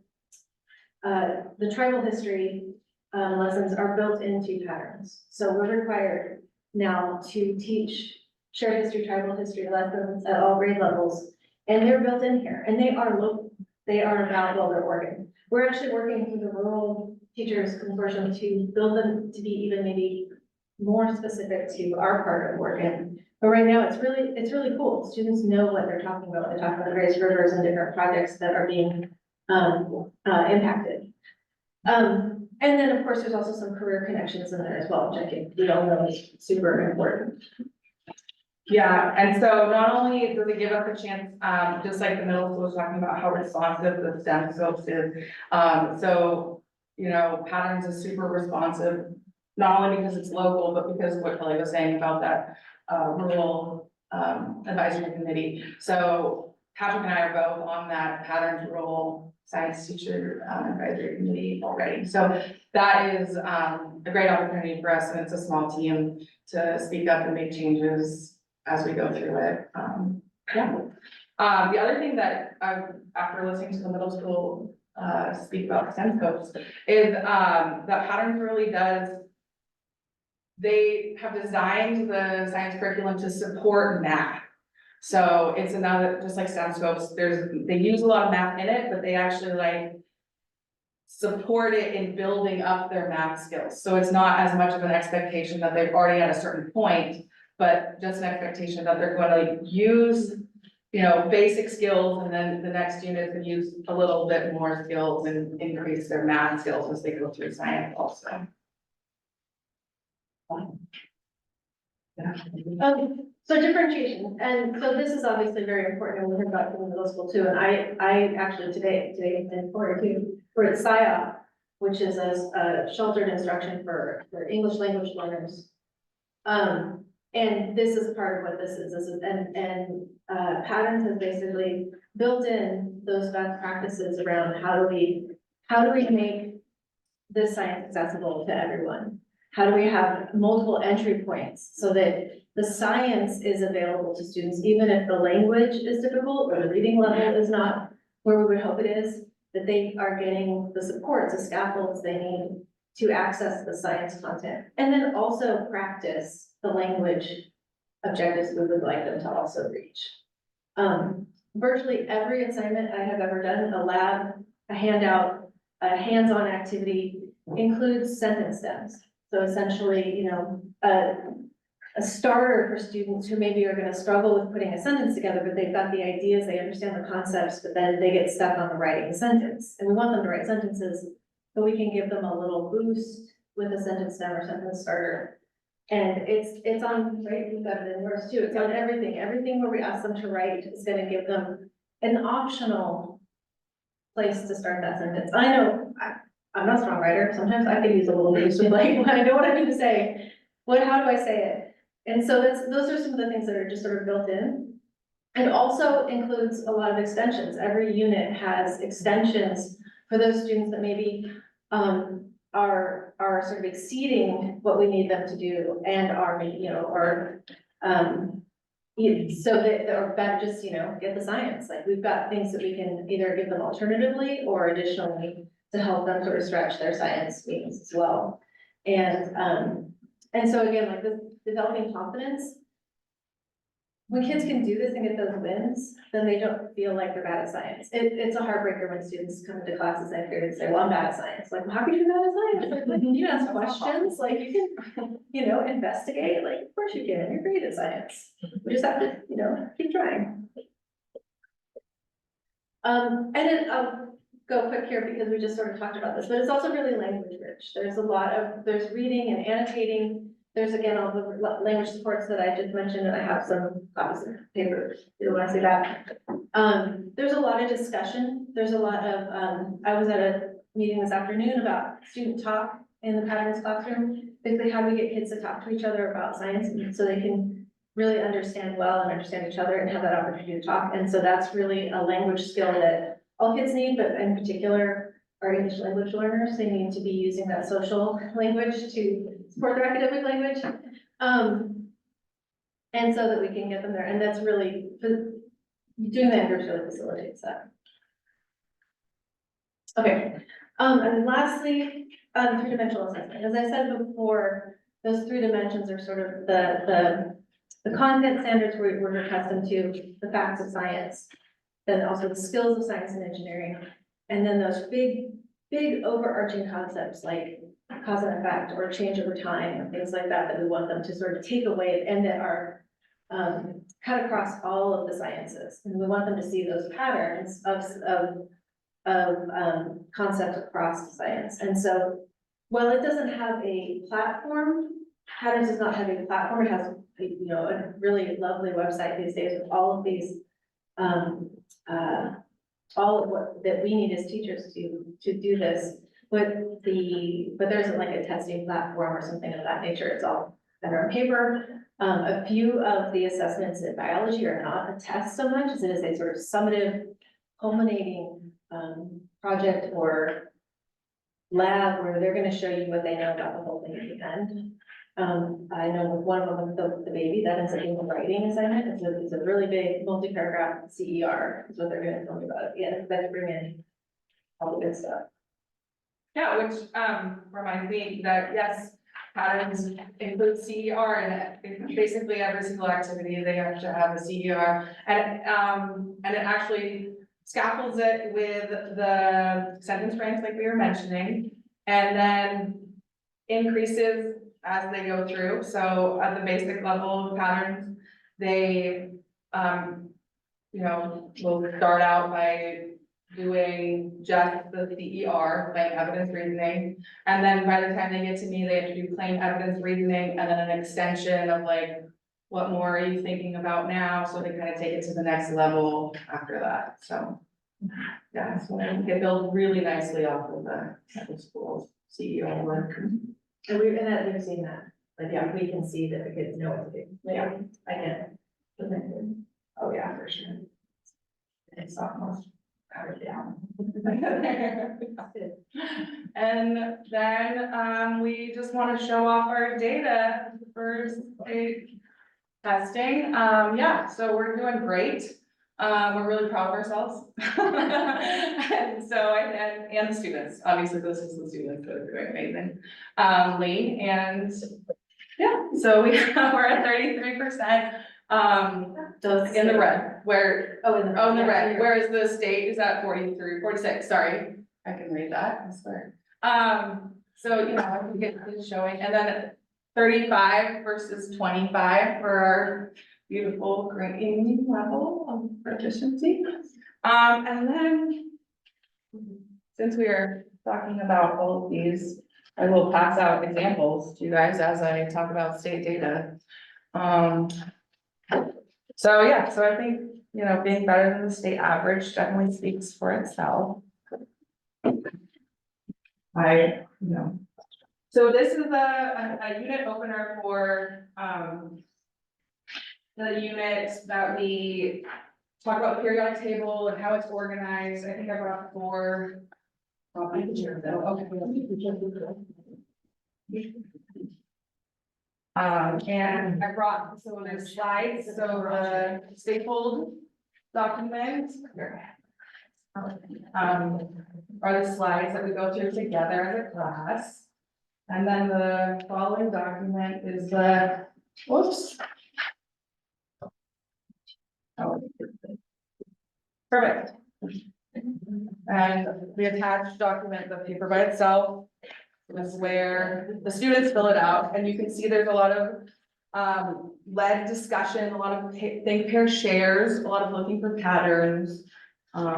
tribal history lessons are built into Patterns. So we're required now to teach shared history, tribal history lessons at all grade levels, and they're built in here, and they are local. They are about Boulder, Oregon. We're actually working through the Rural Teachers Consortium to build them to be even maybe more specific to our part of Oregon. But right now, it's really cool. Students know what they're talking about. They're talking about the various rivers and different projects that are being impacted. And then, of course, there's also some career connections in there as well, which I think we all know is super important. Yeah, and so not only does it give us a chance, just like the middle school was talking about how responsive the STEM scopes is. So, you know, Patterns is super responsive, not only because it's local, but because of what Kelly was saying about that rural advisory committee. So Patrick and I are both on that Patterns rural science teacher advisory committee already. So that is a great opportunity for us, and it's a small team to speak up and make changes as we go through it. Yeah. The other thing that after listening to the middle school, speak about STEM scopes, is, that Patterns really does. They have designed the science curriculum to support math. So it's another, just like STEM scopes, they use a lot of math in it, but they actually like support it in building up their math skills. So it's not as much of an expectation that they've already at a certain point, but just an expectation that they're going to use, basic skills, and then the next unit can use a little bit more skills and increase their math skills as they go through science also. So differentiation, and so this is obviously very important, and we heard about it in middle school too, and I actually today been forward to, for SIOP, which is a sheltered instruction for English language learners. And this is part of what this is, Patterns has basically built in those best practices around how do we make this science accessible to everyone? How do we have multiple entry points so that the science is available to students, even if the language is difficult or the reading level is not where we would hope it is, that they are getting the supports, the scaffolds they need to access the science content. And then also practice the language objectives we would like them to also reach. Virtually every assignment I have ever done, a lab, a handout, a hands-on activity, includes sentence stems. So essentially, a starter for students who maybe are gonna struggle with putting a sentence together, but they've got the ideas, they understand the concepts, but then they get stuck on the writing the sentence. And we want them to write sentences, but we can give them a little boost with a sentence stem or sentence starter. And it's on, right, we've got it in yours too, it's on everything where we ask them to write is gonna give them an optional place to start that sentence. I know, I'm not a strong writer, sometimes I could use a little boost with like, when I know what I need to say, how do I say it? And so those are some of the things that are just sort of built in. It also includes a lot of extensions. Every unit has extensions for those students that maybe are sort of exceeding what we need them to do and are, so that, or better just, get the science. Like we've got things that we can either give them alternatively or additionally to help them sort of stretch their science needs as well. And so again, like this developing confidence, when kids can do this and get those wins, then they don't feel like they're bad at science. It's a heartbreaker when students come into classes and and say, well, I'm bad at science. Like, well, how can you be bad at science? Like, you can ask questions, like you can, investigate, like, of course you can, you're great at science. We just have to, keep trying. And then I'll go quick here because we just sort of talked about this, but it's also really language rich. There's reading and annotating. There's again, all the language supports that I just mentioned, and I have some copies of paper, if you want to see that. There's a lot of discussion. There's a lot of, I was at a meeting this afternoon about student talk in the Patterns classroom. Basically, how do we get kids to talk to each other about science so they can really understand well and understand each other and have that opportunity to talk. And so that's really a language skill that all kids need, but in particular, our English language learners, they need to be using that social language to support their academic language. And so that we can get them there. And that's really, doing that groups really facilitates that. Okay, and then lastly, three-dimensional assessment. As I said before, those three dimensions are sort of the content standards we're accustomed to, the facts of science, then also the skills of science and engineering, and then those big overarching concepts like cause and effect or change over time and things like that we want them to sort of take away and that are cut across all of the sciences. And we want them to see those patterns of concepts across science. And so while it doesn't have a platform, Patterns does not have a platform. It has a really lovely website these days with all of these all of what that we need as teachers to do this. But there isn't like a testing platform or something of that nature. It's all better on paper. A few of the assessments in biology are not a test so much as it is a sort of summative, culminating project or lab where they're going to show you what they know about the whole thing at the end. I know with one of them, the baby, that is a writing assignment, it's a really big multi-paragraph CER, is what they're gonna tell me about it, yeah, that's bring in all the good stuff. Yeah, which, reminds me that, yes, patterns include CER and basically every single activity, they have to have a CER. And it actually scaffolds it with the sentence frames like we were mentioning, and then increases as they go through. So at the basic level of patterns, they, will start out by doing just the CER, plain evidence reasoning. And then by the time they get to me, they have to do plain evidence reasoning and then an extension of like, what more are you thinking about now? So they kind of take it to the next level after that, so. Yeah, so I think it builds really nicely off of the school's CEO work. And we've seen that, like, yeah, we can see that the kids know what to do. Yeah. I get it. Oh, yeah, for sure. It's almost powered down. And then, we just want to show off our data for state testing. Yeah, so we're doing great. We're really proud of ourselves. And so, and the students, obviously this is the students that are doing amazing. Lee, and yeah, so we're at 33%, in the red, where, Oh, in the red, whereas the state is at 43, 46, sorry. I can read that, I swear. So, I think it's showing, and then 35 versus 25 for our beautiful grading level of proficiency. And then, since we are talking about all of these, I will pass out examples to you guys as I talk about state data. So yeah, so I think, being better than the state average definitely speaks for itself. So this is a unit opener for, the unit that we talk about the periodic table and how it's organized. I think I brought 4. And I brought some of the slides, so the stapled document. Are the slides that we go through together as a class. And then the following document is the, whoops. Perfect. And the attached document, the paper by itself, is where the students fill it out, and you can see there's a lot of led discussion, a lot of think, pair, shares, a lot of looking for patterns. I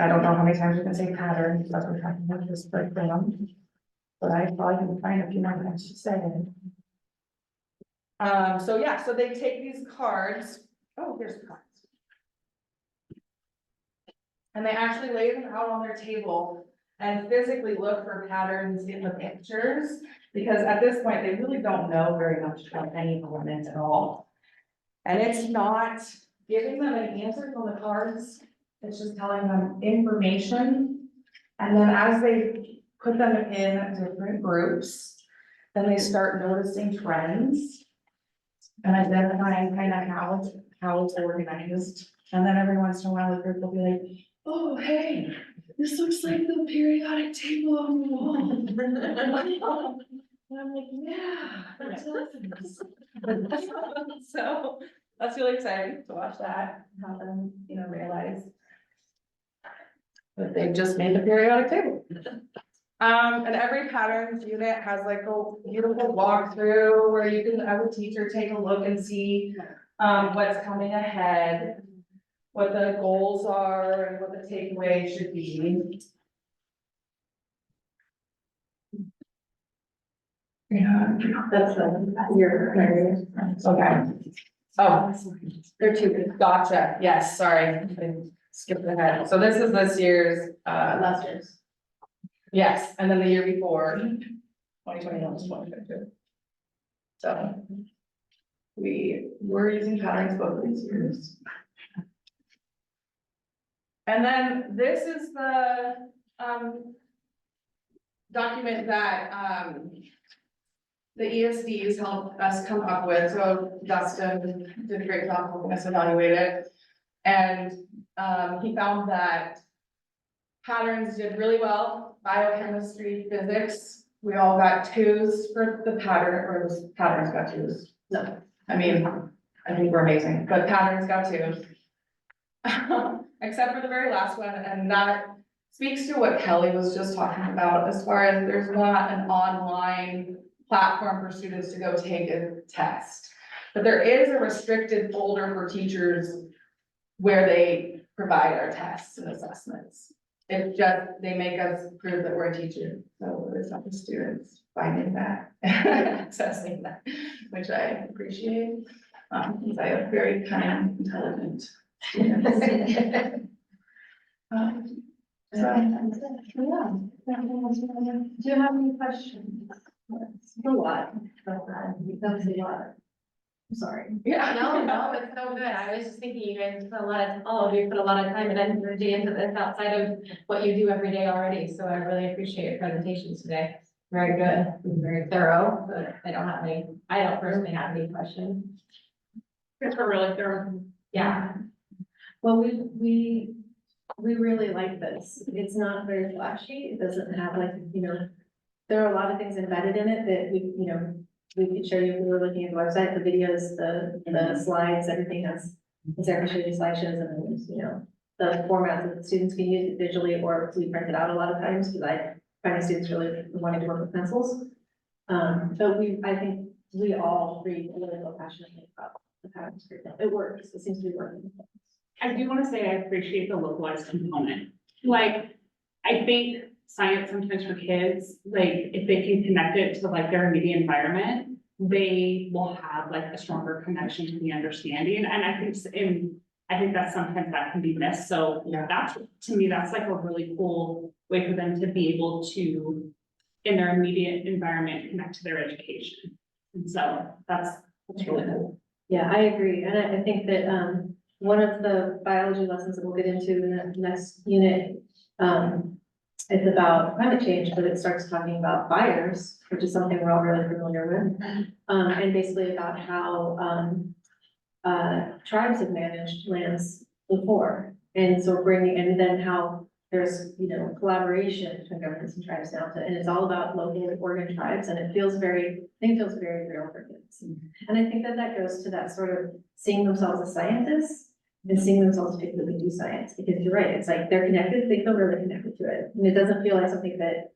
don't know how many times you can say pattern, because we're talking about this breakdown, but I probably can find a few more times to say it. So yeah, so they take these cards. Oh, here's the cards. And they actually lay them out on their table and physically look for patterns in the pictures, because at this point, they really don't know very much about any element at all. And it's not giving them an answer on the cards, it's just telling them information. And then as they put them in different groups, then they start noticing trends and identifying kind of how it's organized. And then every once in a while, the group will be like, oh, hey, this looks like the periodic table on the wall. And I'm like, yeah, that's awesome. So that's really exciting to watch that, have them, realize that they've just made the periodic table. And every patterns unit has like a beautiful walkthrough where you can, as a teacher, take a look and see what's coming ahead, what the goals are, and what the takeaway should be. Yeah, That's your area. okay. Oh, They're two good. gotcha. Yes, sorry, I skipped ahead. So this is this year's, Last year's. yes, and then the year before, 2021 to 2022. So we were using patterns both these years. And then this is the document that, the ESDs helped us come up with, so Dustin did a great job helping us evaluate it. And, he found that patterns did really well, biochemistry, physics, we all got 2s for the pattern, or those patterns got 2s. No, I mean, I think we're amazing, but patterns got 2s. Except for the very last one, and that speaks to what Kelly was just talking about, as far as there's not an online platform for students to go take a test. But there is a restricted folder for teachers where they provide our tests and assessments. It's just, they make us prove that we're a teacher, so it's up to students finding that, accessing that, which I appreciate. Because I have very kind, intelligent students. So, yeah. Do you have any questions? A lot. That was a lot. I'm sorry. Yeah. No, it's so good. I was just thinking you guys put a lot of, all of you put a lot of time and energy into this outside of what you do every day already. So I really appreciate your presentations today. Very good, very thorough, but I don't personally have any questions. It's really thorough. Yeah. Well, we really like this. It's not very flashy. It doesn't have like, there are a lot of things embedded in it that we could show you if we were looking at the website, the videos, the slides, everything has, Sarah showed you slideshows and, the formats that students can use it visually, or we print it out a lot of times, because I find students really wanting to work with pencils. But I think we all three really feel passionately about the patterns curriculum. It works. It seems to be working. I do want to say I appreciate the localized component. Like, I think science sometimes for kids, like, if they can connect it to like their immediate environment, they will have like a stronger connection to the understanding. And I think that sometimes that can be missed. So Yeah. that's, to me, that's like a really cool way for them to be able to, in their immediate environment, connect to their education. And so that's really cool. Yeah, I agree. And I think that, one of the biology lessons that we'll get into in the next unit, it's about climate change, but it starts talking about fires, which is something we're all really familiar with. And basically about how, tribes have managed lands before. And so and then how there's, collaboration between governments and tribes now, and it's all about local Oregon tribes, and it feels very real for kids. And I think that goes to that sort of seeing themselves as scientists and seeing themselves as people who do science, because you're right, it's like they're connected, they feel really connected to it. And it doesn't feel like something that,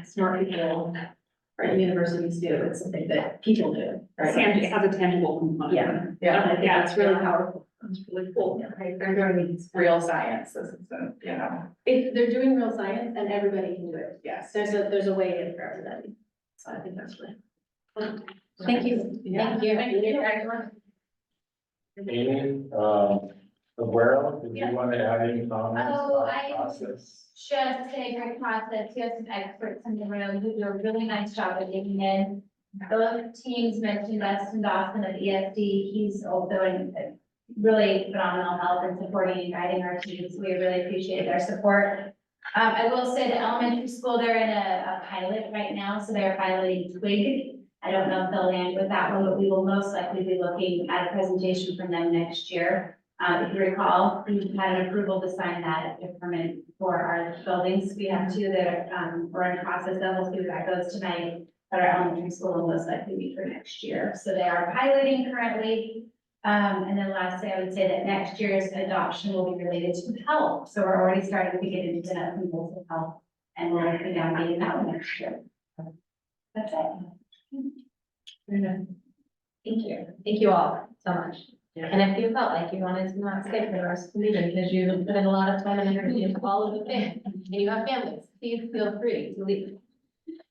smart people or universities do, it's something that people do. Right? It has a tangible component. Yeah. Yeah. I think that's really powerful. It's really cool. Right, they're doing real science, this is, They're doing real science and everybody can do it. yes. There's a way in for everybody. So I think that's really. Thank you. Yeah. Thank you. Amy, Aguero, did you want to add any comments Oh, about I- the process? Just say great process, you have some experts in the room who do a really nice job of digging in. Both teams mentioned Dustin Dawson at ESD, he's also in really phenomenal help in supporting and guiding our teams, we really appreciate their support. I will say the elementary school, they're in a pilot right now, so they're piloting Twig. I don't know if they'll land with that one, but we will most likely be looking at a presentation from them next year. If you recall, we had an approval to sign that permit for our buildings. We have 2 that we're in process of, we'll see if that goes tonight. But our elementary school will most likely be for next year. So they are piloting currently. And then lastly, I would say that next year's adoption will be related to health. So we're already starting to get into that principles of health, and we'll be navigating that one next year. That's it. Thank you. Thank you all so much. And if you felt like you wanted to not stay for the rest of the meeting because you put in a lot of time and energy into all of the things, and you have families, please feel free to leave.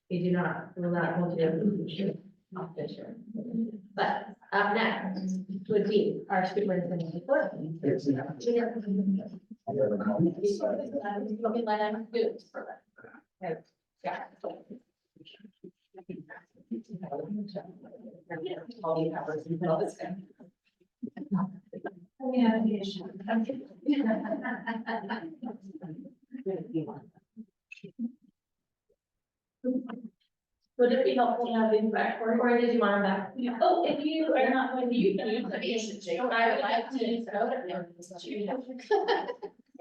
We do not, we will not hold you off this year. But up next would be our superintendent report. Let me let them do it for them. Yeah. All the hours and all this stuff. Yeah. Would it be helpful to have these back for? Or did you want them back? Oh, if you are not going to use them, You should take- I would like to use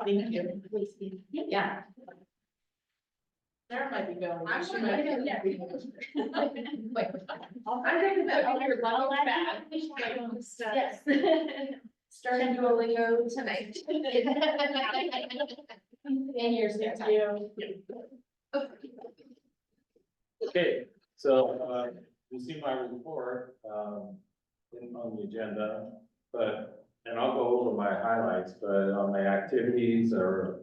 Thank you. Yeah. Sarah might be going. I'm She going might- to- yeah. Wait. I'm taking that on your bottle bag. Yes. Starting Duolingo tonight. In your spare time. Okay, so, you see my report, on the agenda, but, and I'll go over my highlights, but on my activities or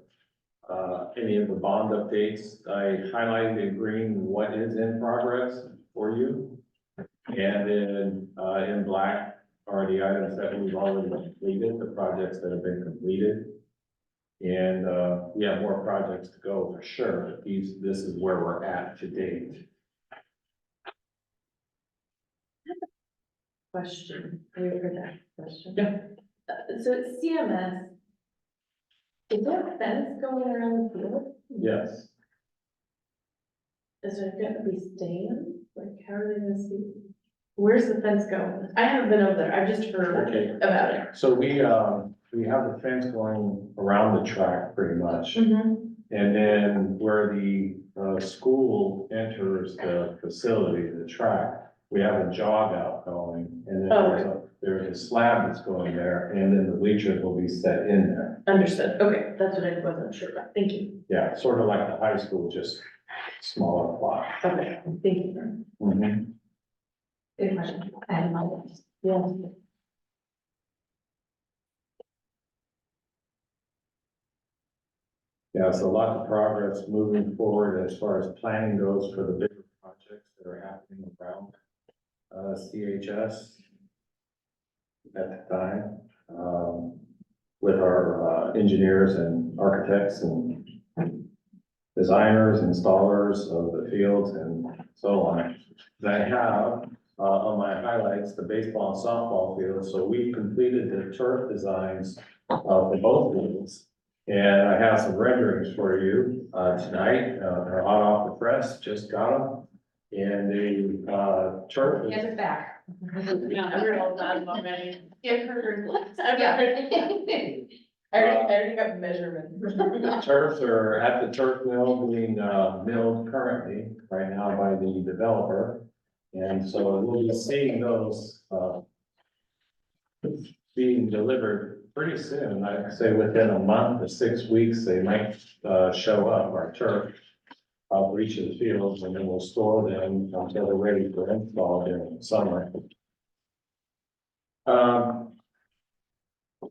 any of the bond updates, I highlighted in green what is in progress for you. And in black are the items that we've already completed, the projects that have been completed. And, we have more projects to go for sure, but this is where we're at to date. Question, have you heard that question? Yeah. So it's CMS. Is there a fence going around the field? Yes. Is there gonna be stands? Like, how are they gonna see? Where's the fence going? I haven't been over there, I've just heard Okay. about it. So we have the fence going around the track pretty much. And then where the, school enters the facility, the track, we have a jog out going. And then there's a slab that's going there, and then the bleachers will be set in there. Understood, okay, that's what I wasn't sure about, thank you. Yeah, sort of like the high school, just smaller plot. Okay, thank you. Mhm. Good question. I have my list. Yeah. Yeah, so lots of progress moving forward as far as planning goes for the bigger projects that are happening around CHS at the time, with our engineers and architects and designers, installers of the fields and so on. I have on my highlights, the baseball and softball fields, so we completed the turf designs for both fields. And I have some renderings for you, tonight, they're hot off the press, just got them. And the, turf is Hand it back. Yeah, I heard all that already. Give her. I already got measurements. The turfs are at the turf mill being milled currently, right now by the developer. And so we'll be seeing those being delivered pretty soon. I'd say within a month or 6 weeks, they might show up, our turf, for each of the fields, and then we'll store them until they're ready for install during the summer.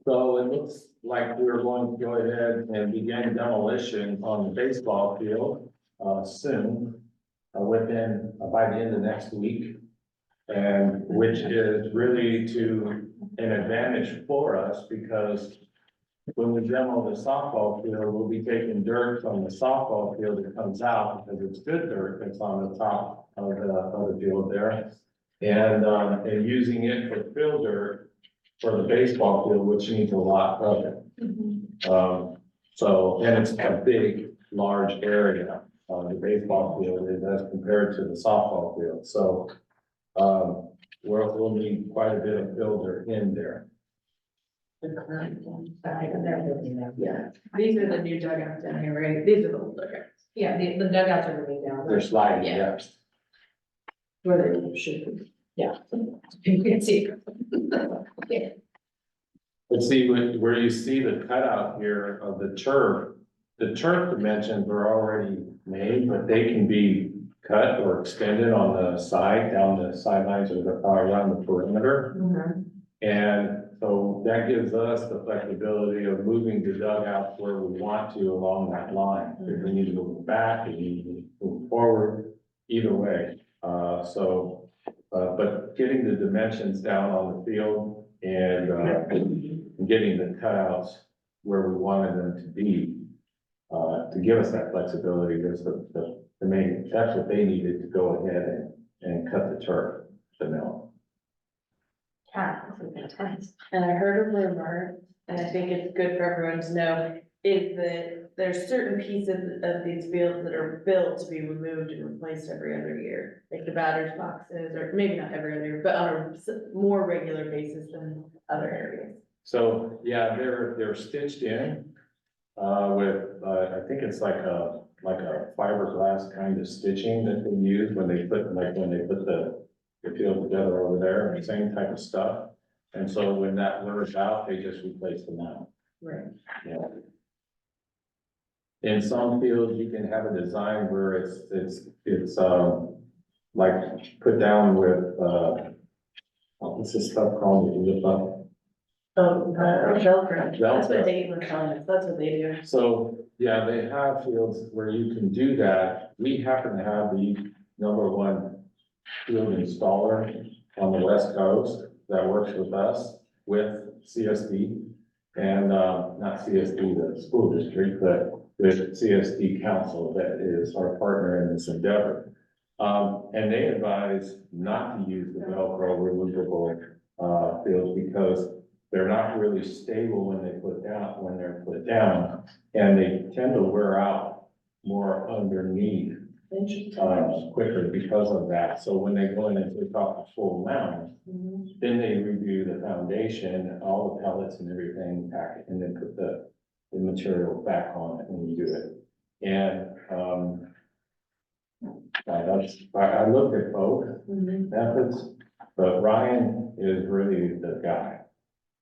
So it looks like we're going to go ahead and begin demolition on the baseball field, soon, within, by the end of next week. And which is really to an advantage for us, because when we demo the softball field, we'll be taking dirt from the softball field that comes out, because it's good dirt that's on the top of the field there. And using it for field dirt for the baseball field, which needs a lot of it. So, and it's a big, large area, the baseball field is as compared to the softball field, so we'll need quite a bit of filter in there. Yeah, these are the new dugouts down here, right? These are the old dugouts. Yeah, the dugouts are moving down. They're sliding, Yeah. yes. Where they should be. Yeah. You can see. But see, where you see the cutout here of the turf dimensions are already made, but they can be cut or extended on the side, down the sidelines or around the perimeter. And so that gives us the flexibility of moving the dugouts where we want to along that line. If we need to move back, if we need to move forward, either way. But getting the dimensions down on the field and getting the cutouts where we wanted them to be, to give us that flexibility, because the main, that's what they needed to go ahead and cut the turf, the mill. Yeah, that's intense. And I heard a rumor, and I think it's good for everyone to know, is that there's certain pieces of these fields that are built to be removed and replaced every other year. Like the batter's boxes, or maybe not every other year, but on a more regular basis than other areas. So, yeah, they're stitched in, with, I think it's like a fiberglass kind of stitching that they use when they put the field together over there, same type of stuff. And so when that wears out, they just replace them out. Right. Yeah. In some fields, you can have a design where it's like put down with, what's this stuff called, that you lift up? Velcro, that's Velcro. what Dayton was telling us, that's what they do. So, yeah, they have fields where you can do that. We happen to have the #1 field installer on the West Coast that works with us with CSD. And, not CSD, the school district, but with CSD Council that is our partner in this endeavor. And they advise not to use the Velcro removable, fields because they're not really stable when they're put down, and they tend to wear out more underneath, quicker because of that. So when they go in and take off the full mount, then they review the foundation, all the pellets and everything, pack it, and then put the material back on it when you do it. And, I looked at both methods, but Ryan is really the guy.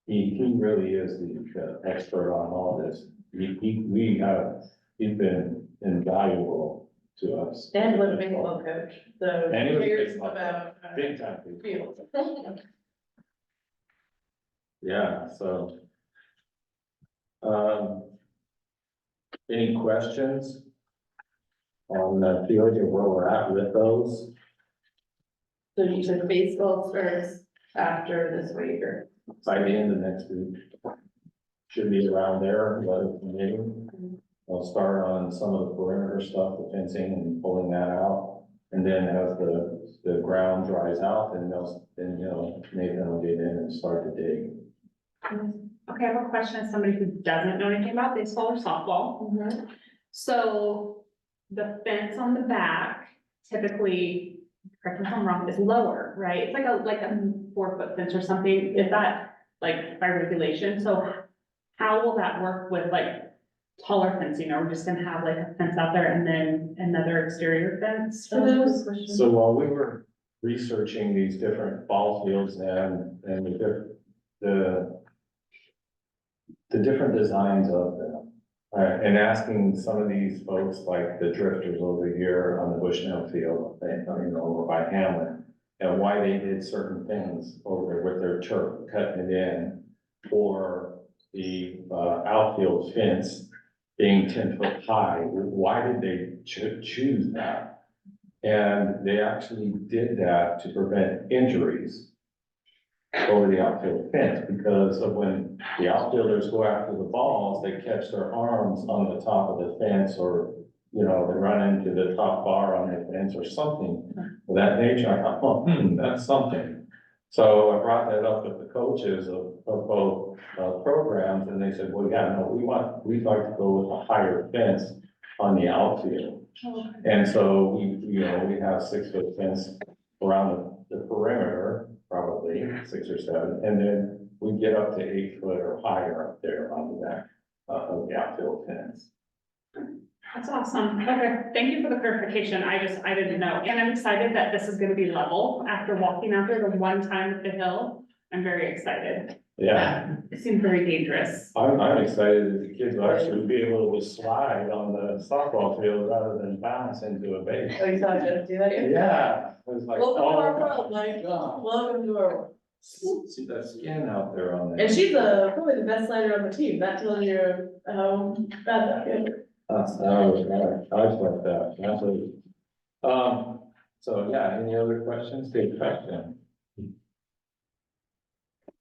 He really is the expert on all this. He's been invaluable to us. And was a baseball coach, so And he was a cares baseball coach. about Big time. fields. Yeah, so. Any questions on the field of where we're at with those? So you said baseball starts after this week, or? By the end of next week. Should be around there, weather permitting. I'll start on some of the perimeter stuff, the fencing and pulling that out. And then as the ground dries out, then Nathan will get in and start to dig. Okay, I have a question as somebody who doesn't know anything about baseball or softball. So the fence on the back typically, correct me if I'm wrong, is lower, right? It's like a 4-foot fence or something. Is that like by regulation? So how will that work with like taller fencing? Are we just gonna have like a fence out there and then another exterior fence for those? So while we were researching these different ball fields and the different designs of them, and asking some of these folks, like the drifters over here on the Bushnell field, over by Hamlin, and why they did certain things over there with their turf, cutting it in, or the outfield fence being 10 foot high. Why did they choose that? And they actually did that to prevent injuries over the outfield fence, because of when the outfielders go after the balls, they catch their arms on the top of the fence, or, they run into the top bar on the fence or something of that nature. I thought, that's something. So I brought that up with the coaches of both programs, and they said, well, yeah, no, we'd like to go with a higher fence on the outfield. And so we have 6-foot fence around the perimeter, probably 6 or 7, and then we get up to 8 foot or higher up there on the back of the outfield fence. That's awesome. Okay, thank you for the clarification. I didn't know. And I'm excited that this is gonna be level after walking out there the one time at the hill. I'm very excited. Yeah, It seems very dangerous. I'm excited that the kids will actually be able to slide on the softball field rather than bounce into a base. Oh, you saw Jeff do that? Yeah, it was like, Welcome to oh our my world, Mike. God. Welcome to our world. See that skin out there on there. And she's probably the best slider on the team, not telling you how bad that feels. I like that, absolutely. So yeah, any other questions? Good question.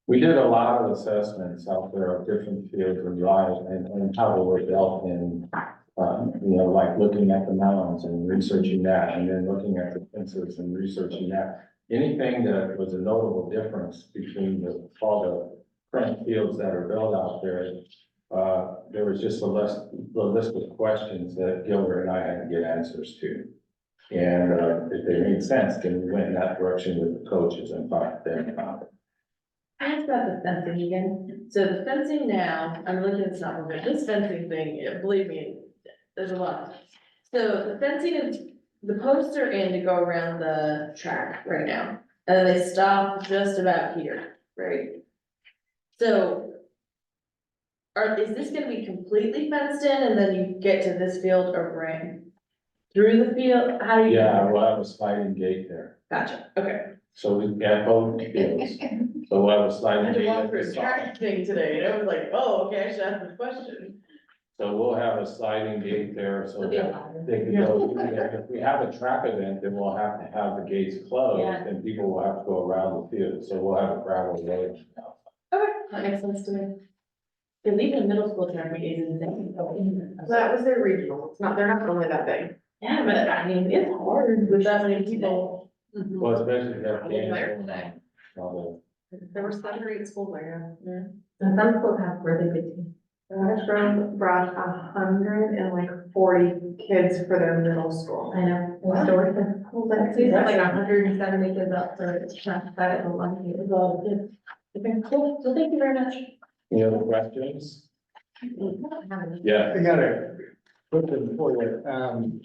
We did a lot of assessments out there of different fields of life and how they were dealt in, like looking at the mounds and researching that, and then looking at the fences and researching that. Anything that was a notable difference between all the current fields that are built out there, there was just a list of questions that Gilbert and I had to get answers to. And, if they made sense, then we went in that direction with the coaches and talked to them about it. Ask about the fencing again. So the fencing now, I'm looking at something, but this fencing thing, believe me, there's a lot. So the fencing is, the posts are in to go around the track right now. And then they stop just about here, right? So is this gonna be completely fenced in and then you get to this field around through the field? How do you? Yeah, we'll have a sliding gate there. Gotcha, okay. So we have both fields. So we'll have a I sliding had to gate. walk at through the a side. track thing today, and I was like, oh, okay, I should ask this question. So we'll have a sliding gate there so It'll be a that ladder. they can go through there. If we have a track event, then we'll have to have the gates closed Yeah. and people will have to go around the field. So we'll have a gravel road now. Okay, that makes sense to me. And even middle school track meet is insane. That was their regional, it's not, they're not really that big. Yeah, but I mean, it's hard with that many people. Well, especially if that. I was there today. There were 7 or 8 schools there. And some schools have really good teams. Ashburn brought 140 kids for their middle school. I know. Wow. So we have like 170 kids up for it's not that is a lot of kids. It's all good. Okay, cool. So thank you very much. Any other questions? Yeah. I got a quick one for you.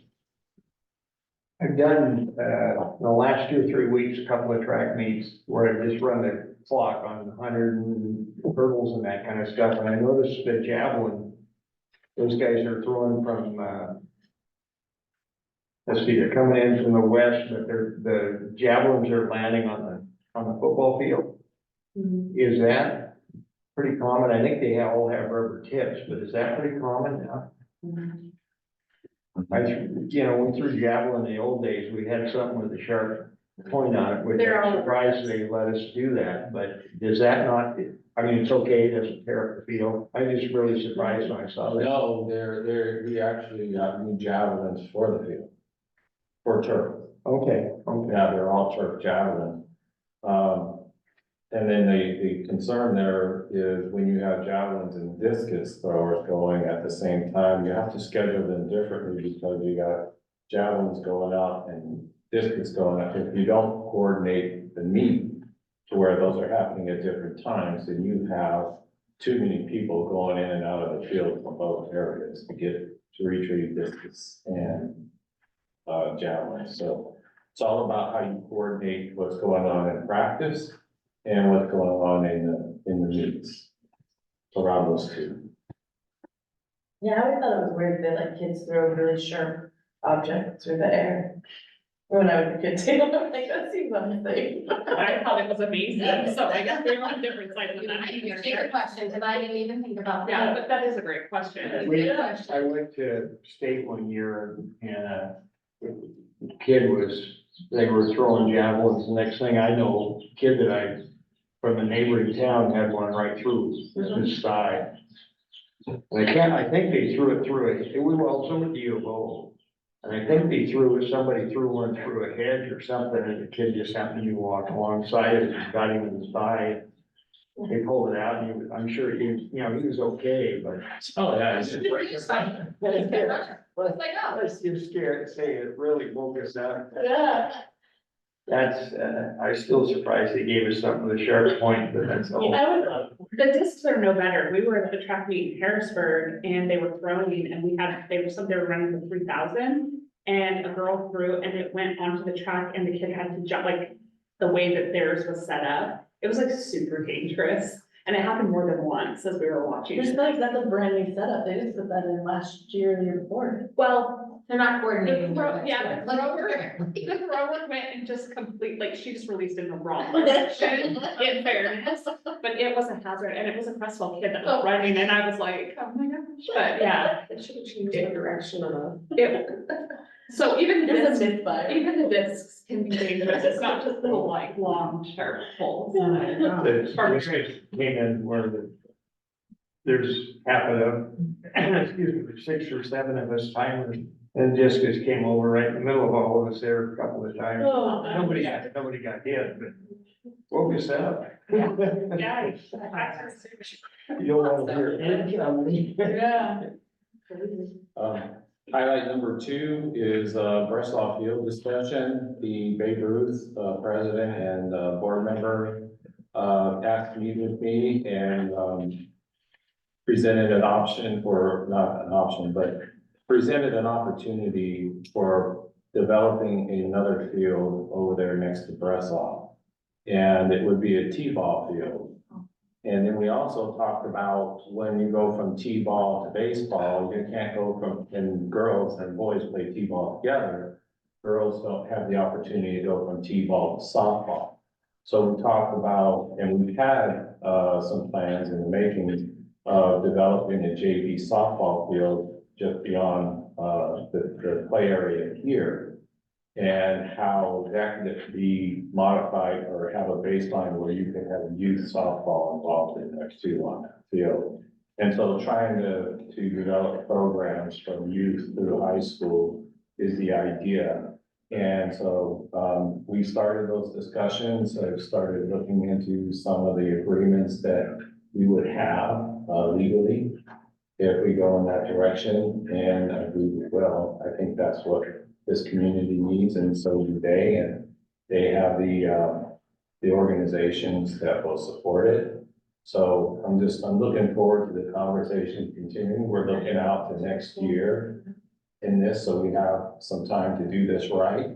I've done, the last 2 or 3 weeks, a couple of track meets where I just run the clock on 100 and hurdles and that kind of stuff. And I noticed the javelin, those guys are throwing from, let's see, they're coming in from the west, but the javelins are landing on the football field. Is that pretty common? I think they all have rubber tips, but is that pretty common now? We threw javelin in the old days, we had something with a sharp point on it, which They're all I'm surprised they let us do that, but does that not, I mean, it's okay, it doesn't tear up the field. I was just really surprised when I saw that. No, we actually have new javelins for the field. For turf. Okay, Yeah, they're all turf javelin. And then the concern there is when you have javelins and discus throwers going at the same time, you have to schedule them differently because you got javelins going out and discus going out. If you don't coordinate the meet to where those are happening at different times, then you have too many people going in and out of the field from both areas to retrieve discus and javelin. So it's all about how you coordinate what's going on in practice and what's going on in the meets around those two. Yeah, I always thought it was weird that like kids throw really sharp objects through the air. When I was a kid too, I'm like, that seems unsafe. I thought it was amazing, so I guess they're on different sides of that. Great question, because I didn't even think about Yeah, that. but that is a great question. I went to state one year and the kid they were throwing javelins. The next thing I know, kid from the neighboring town had one right through his thigh. And I think they threw it through it. It was also a U of O. And I think somebody threw one through a hedge or something, and the kid just happened to walk alongside it and got him in his thigh. They pulled it out and I'm sure he was okay, but. Oh, yeah. It's just You're scared to say it really woke us up. Yeah. That's, I'm still surprised they gave us something with a sharp point, but that's all. The discs are no better. We were at the track meet in Harrisburg and they were throwing and they were running the 3,000 and a girl threw and it went onto the track and the kid had to jump, like the way that theirs was set up. It was like super dangerous and it happened more than once as we were watching. There's like, that's a brand new setup. They just put that in last year, the year before. Well, They're not coordinating. the thrower went and just she just released in the wrong direction, in fairness. But it was a hazard and it was a Creswell kid that was running and I was like, oh my gosh, but yeah. It should have changed the direction of So even There's this, a misfire. even the discs can be dangerous. It's not just little like long sharp poles. The discus came in where there's half of them, excuse me, 6 or 7 of us timers And Jessica's came over right in the middle of all of us there a couple of times. Oh. Nobody got hit, but woke us up. Yeah. You don't want to hear any of me. Yeah. Highlight number 2 is, Creswell field discussion. The Babe Ruth, president and, board member, asked to meet with me and, presented an option for, not an option, but presented an opportunity for developing another field over there next to Creswell. And it would be a T-ball field. And then we also talked about when you go from T-ball to baseball, you can't go from, and girls and boys play T-ball together. Girls don't have the opportunity to go from T-ball to softball. So we talked about, and we've had, some plans in the making of developing a JV softball field just beyond, the play area here. And how that could be modified or have a baseline where you could have youth softball involved in there too on that field. And so trying to develop programs from youth through high school is the idea. And so, we started those discussions. I've started looking into some of the agreements that we would have, legally if we go in that direction, and I believe we will. I think that's what this community needs, and so do they, and they have the organizations that will support it. So I'm looking forward to the conversation continuing. We're looking out to next year in this, so we have some time to do this right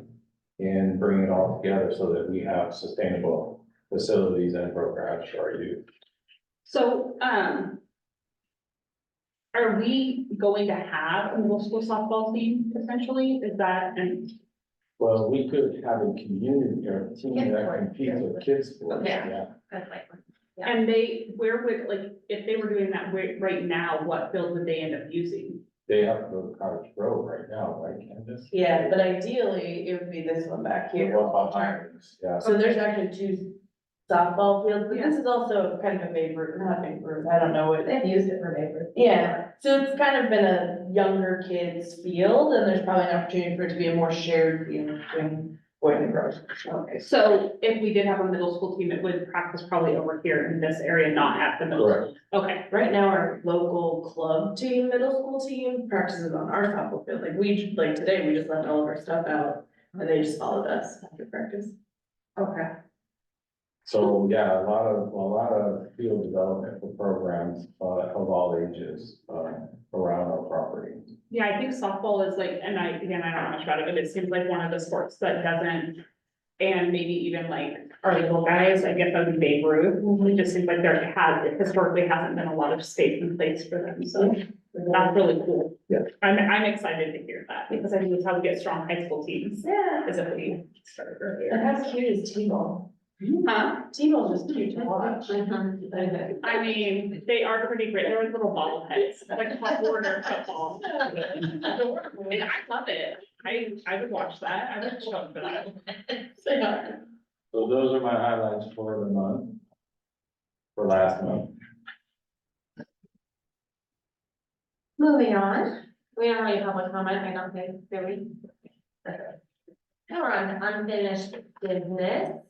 and bring it all together so that we have sustainable facilities and programs for our youth. So, are we going to have a middle school softball team essentially? Is that, and Well, we could have a community or a team that competes with kids sports, Okay. yeah. That's like, Yeah. and where would, like, if they were doing that right now, what field would they end up using? They have to go to Cottage Grove right now, right, Candace? Yeah, but ideally, it would be this one back here. What about yeah. So there's actually 2 softball fields, but this is also kind of a Babe Ruth, not Babe Ruth, I don't know what. They've used it for Babe Ruth. Yeah, so it's kind of been a younger kids field, and there's probably an opportunity for it to be a more shared field between boys and girls. Okay, so if we did have a middle school team, it would practice probably over here in this area, not at the middle. Correct. Okay, Right now, our local club team, middle school team, practices on our softball field, like today, we just left all of our stuff out, and they just followed us after practice. okay. So, yeah, a lot of field development for programs, of all ages, around our property. Yeah, I think softball is like, and I don't know much about it, but it seems like one of the sports that doesn't, and maybe even like our little guys, I guess that would be Babe Ruth. It just seems like it historically hasn't been a lot of space in place for them, so that's really cool. Yeah. I'm excited to hear that, because I think that's how we get strong high school teams, Yeah. is if we start And earlier. how cute is T-ball? Huh? T-ball's just cute to watch. I mean, they are pretty great, they're like little bobbleheads, like hot water football. And I love it, I would watch that, I would show up for that. So those are my highlights for the month, for last month. Moving on, we don't have any public comment, I don't think, do we? Now we're on to unfinished business.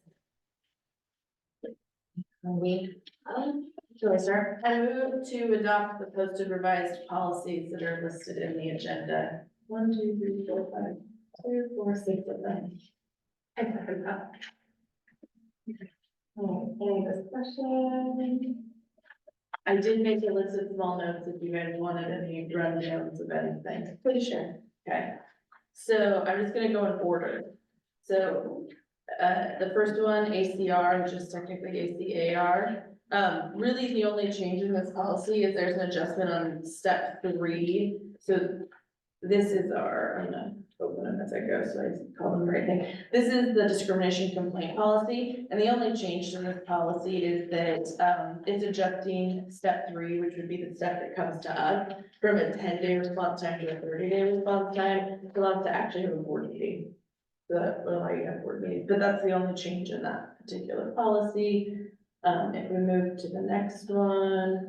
Julie, sir. I move to adopt the posted revised policies that are listed in the agenda. 1, 2, 3, 4, 5, 2, 4, 6, 7. Any discussion? I did make a list of small notes if you guys wanted any rundowns of anything. Please share. Okay, so I'm just gonna go in order. So, the first one, ACR, which is technically ACAR. Really the only change in this policy is there's an adjustment on step 3. So this is our, I'm gonna open them as I go, so I call them the right thing. This is the discrimination complaint policy, and the only change to this policy is that, it's adjusting step 3, which would be the step that comes to us, from a 10-day response time to a 30-day response time, to allow us to actually have a board meeting. So that will allow you to have board meetings, but that's the only change in that particular policy. If we move to the next one,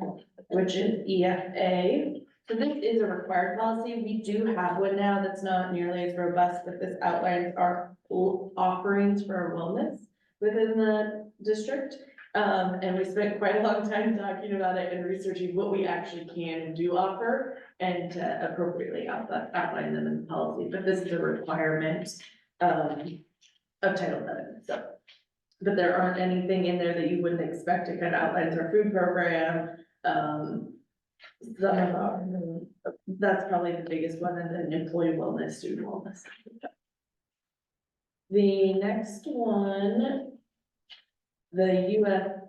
which is EFA. So this is a required policy. We do have one now that's not nearly as robust, but this outlines our offerings for our wellness within the district. And we spent quite a long time talking about it and researching what we actually can and do offer and to appropriately outline them in the policy. But this is a requirement of Title IX, so. But there aren't anything in there that you wouldn't expect. It kind of outlines our food program, some of our, that's probably the biggest one, and then employee wellness, student wellness. The next one, the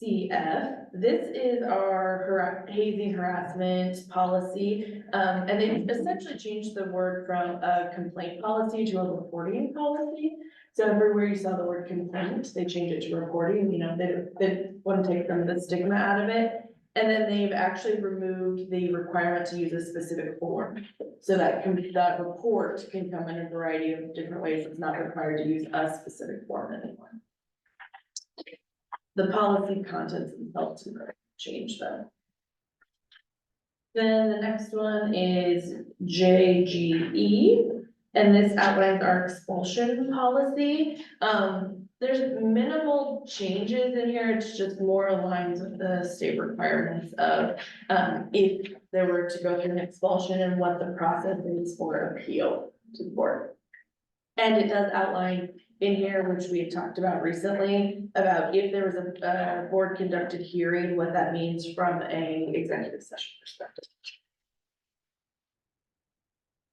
UFCF, this is our hazing harassment policy. And they essentially changed the word from a complaint policy to a reporting policy. So everywhere you saw the word complaint, they changed it to reporting, you know, they want to take some of the stigma out of it. And then they've actually removed the requirement to use a specific form. So that report can come in a variety of different ways. It's not required to use a specific form anymore. The policy contents themselves change though. Then the next one is JGE, and this outlines our expulsion policy. There's minimal changes in here, it's just more aligned with the state requirements of, if there were to go through an expulsion and what the process is for appeal to the board. And it does outline in here, which we had talked about recently, about if there was a board conducted hearing, what that means from a executive session perspective.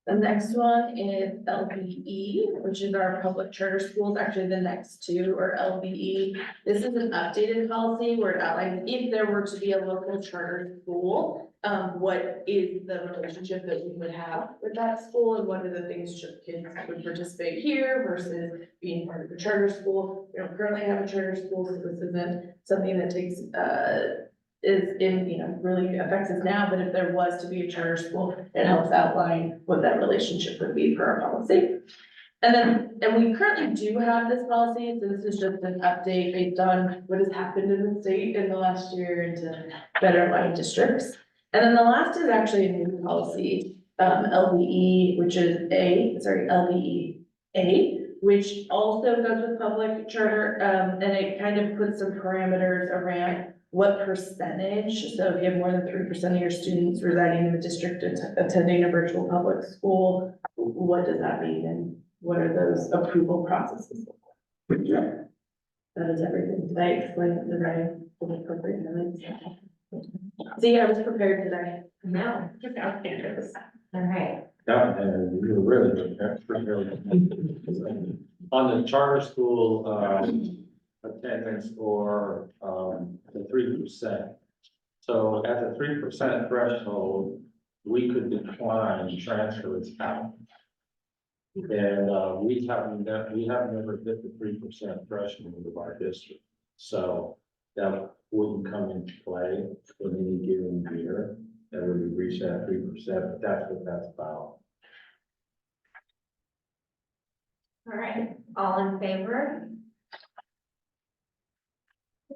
The next one is LBE, which is our public charter schools. Actually, the next two are LBE. This is an updated policy where it outlines if there were to be a local charter school, what is the relationship that we would have with that school and what are the things kids would participate here versus being part of a charter school. We don't currently have a charter school, so this isn't something that takes, really affects us now, but if there was to be a charter school, it helps outline what that relationship would be for our policy. And we currently do have this policy, so this is just an update based on what has happened in the state in the last year and to better align districts. And then the last is actually a new policy, LBE, which is LBEA, which also goes with public charter, and it kind of puts some parameters around what percentage, so if you have more than 3% of your students residing in the district attending a virtual public school, what does that mean and what are those approval processes? That is everything. Did I explain it? Did I appropriate? See, I was prepared today. No, all right. Yeah, and you were really good. On the charter school, attendance or, the 3%. So at the 3% threshold, we could decline transfers out. And, we have never hit the 3% threshold of our district. So that wouldn't come into play in any given year. That would reach that 3%, but that's what that's about. All right, all in favor?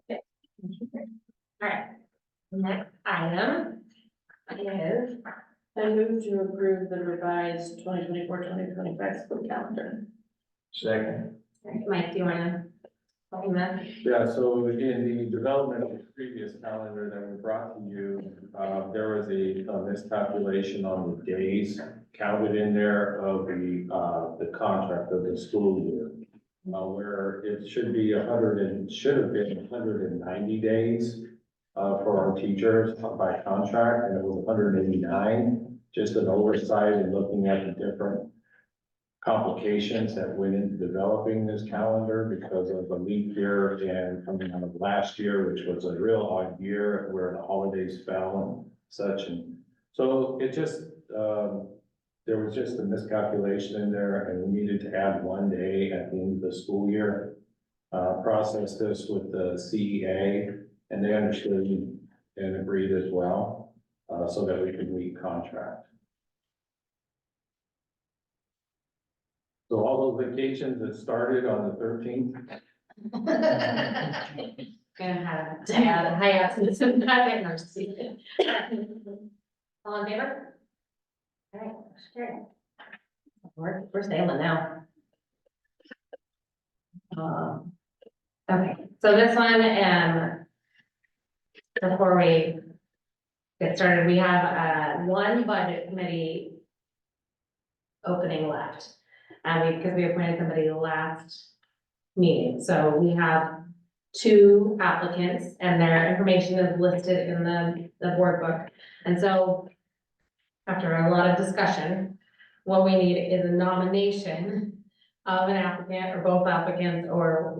Okay. All right, next item is, I move to approve the revised 2024-2025 school calendar. Second. all right, Mike, do you wanna? Yeah, so in the development of the previous calendar that we brought to you, there was a miscalculation on the days counted in there of the contract of the school year. Where it should be should have been 190 days for our teachers by contract, and it was 189. Just an oversight in looking at the different complications that went into developing this calendar because of the leap year and coming out of last year, which was a real odd year where the holidays fell and such. And so it just, there was just a miscalculation in there and we needed to add 1 day at the end of the school year. Process this with the CEA and they understood and agreed as well, so that we could meet contract. So all those vacations that started on the 13th. Gonna have to add a high absence and emergency. All in favor? All right, sure. We're sailing now. Okay, so this one, before we get started, we have, one budget committee opening left. Because we appointed somebody last meeting, so we have 2 applicants and their information is listed in the board book. And so after a lot of discussion, what we need is a nomination of an applicant or both applicants or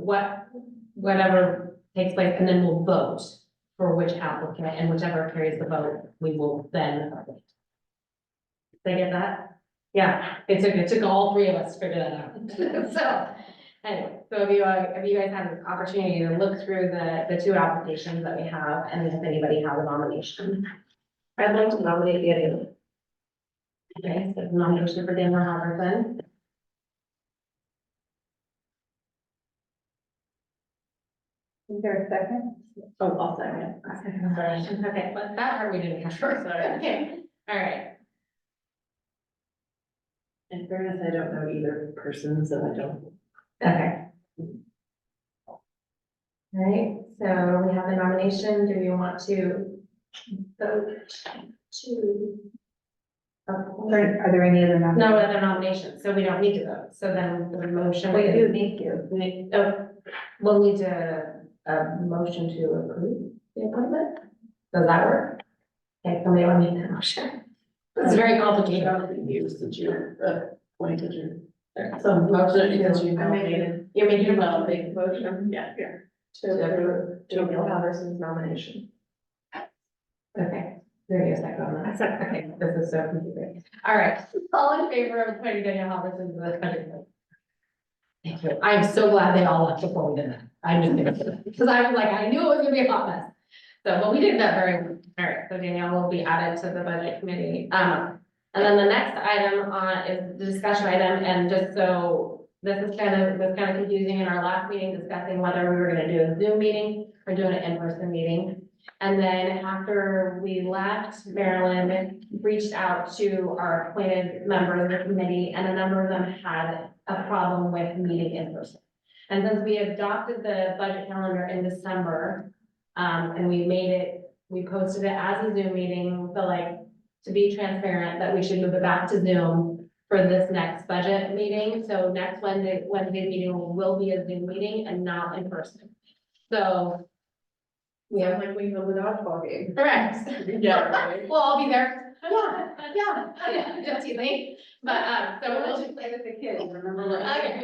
whatever takes place, and then we'll vote for which applicant, and whichever carries the vote, we will then appoint. Did I get that? Yeah, it took all 3 of us to figure that out. So, anyway, so if you guys have an opportunity to look through the 2 applications that we have, and if anybody has a nomination. I'd like to nominate Daniel. Okay, so nomination for Daniel Halverson. Is there a second? Oh, I'll second. Okay, but that part we didn't catch first, okay, all right. In fairness, I don't know either person, so I don't. Okay. All right, so we have the nomination. Do we want to vote to? Are there any other nominations? No other nominations, so we don't need to vote. So then the motion. We do is- need to. We'll need a motion to approve the appointment. Does that work? Okay, somebody want to make that motion? It's very complicated. Use the June, appointed June. So motion Because to, you nominated. you're making a Nominate motion. motion, yeah. To approve Daniel Halverson's nomination. Okay, there you go, second on that. Okay, this is so confusing. All right, all in favor of appointing Daniel Halverson to the budget committee? Thank you. I'm so glad they all left before we did that. I'm just kidding. Because I was like, I knew it was gonna be a hot mess. So, but we did that very well. All right, so Danielle will be added to the budget committee. And then the next item is the discussion item, and just so, this was kind of confusing in our last meeting, discussing whether we were gonna do a Zoom meeting or doing an in-person meeting. And then after we left, Marilyn reached out to our appointed members of the committee, and a number of them had a problem with meeting in person. And since we adopted the budget calendar in December, and we posted it as a Zoom meeting, so like, to be transparent, that we should move it back to Zoom for this next budget meeting. So next Wednesday meeting will be a Zoom meeting and not in person. So. Yeah, like we have the dodgeball game. Correct. Yeah, right. Well, I'll be there. Yeah, just teasing, but, so we'll just. play with the kids, remember? Okay,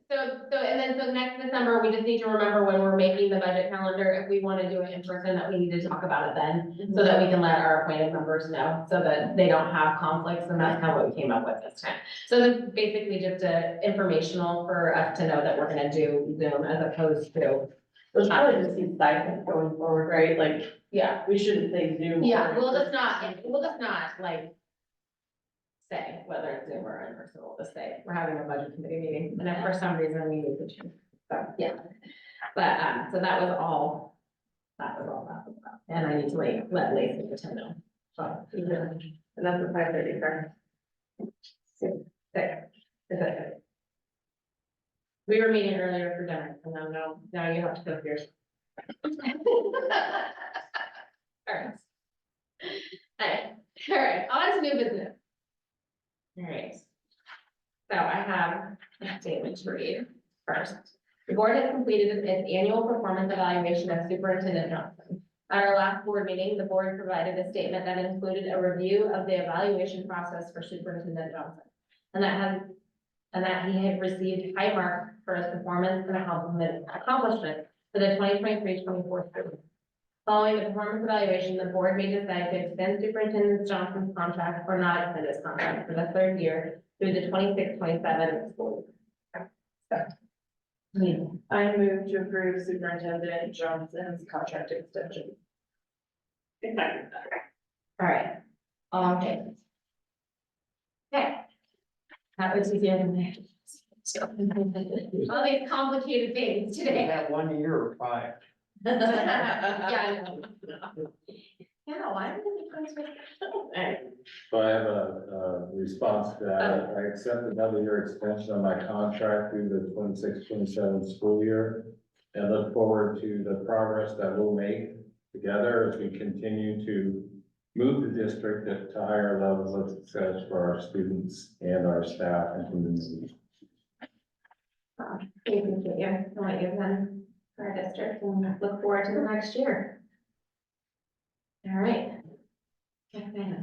so next December, we just need to remember when we're making the budget calendar, if we want to do it in person, that we need to talk about it then. So that we can let our appointed members know, so that they don't have conflicts, and that's kind of what we came up with this time. So this is basically just informational for us to know that we're gonna do Zoom as opposed to. It's probably just these stipends going forward, right? Like, Yeah, we shouldn't say Zoom. yeah, we'll just not like say whether it's Zoom or in person, we'll just say we're having a budget committee meeting, and if for some reason we need to change. So, yeah. But, so that was all that was about, and I need to let Lacey pretend know. So, And that's the 5:30, correct? there. Is that good? We were meeting earlier for dinner, and now you have to go for yours. All right, on to new business. All right. So I have a statement to read first. The board has completed its annual performance evaluation of Superintendent Johnson. At our last board meeting, the board provided a statement that included a review of the evaluation process for Superintendent Johnson. And that he had received high marks for his performance and accomplishment for the 2023-24 school. Following the performance evaluation, the board may decide to extend Superintendent Johnson's contract or not extend his contract for the 3rd year through the 26-27 school year. I move to approve Superintendent Johnson's contract extension. All right, all in favor? Okay. That was easier than that. All these complicated things today. That 1 year or 5? Yeah, I know. Yeah, why did the points with? So I have a response to that. I accept another year extension on my contract through the 26-27 school year. And look forward to the progress that we'll make together as we continue to move the district to higher levels of success for our students and our staff and community. Thank you for what you've done for our district and look forward to the next year. All right. Okay.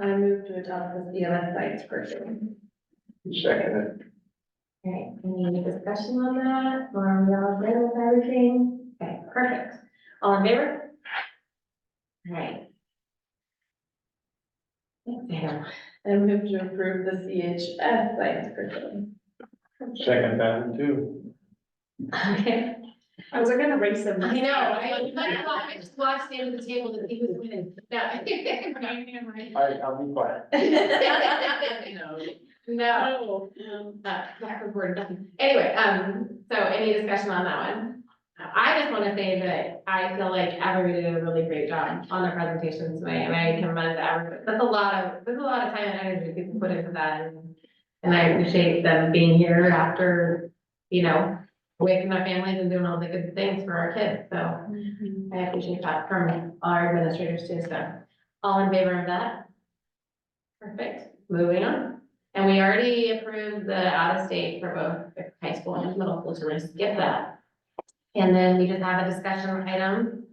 I move to adopt the ELS sites curriculum. Second. All right, any discussion on that, or are we all good with everything? Okay, perfect. All in favor? All right. There. I move to approve the CHS sites curriculum. Second that one too. Okay. I was gonna race them. I know, I just watched the end of the table to see who's winning. No. I'll be quiet. No. Back and forth. Anyway, so any discussion on that one? I just wanna say that I feel like everybody did a really great job on their presentations tonight, and I commend everybody. There's a lot of time and energy people put into that, and I appreciate them being here after, waking their families and doing all the good things for our kids, so I appreciate that from our administrators too, so. All in favor of that? Perfect, moving on. And we already approved the out-of-state for both high school and middle school, so we're gonna skip that. And then we just have a discussion item,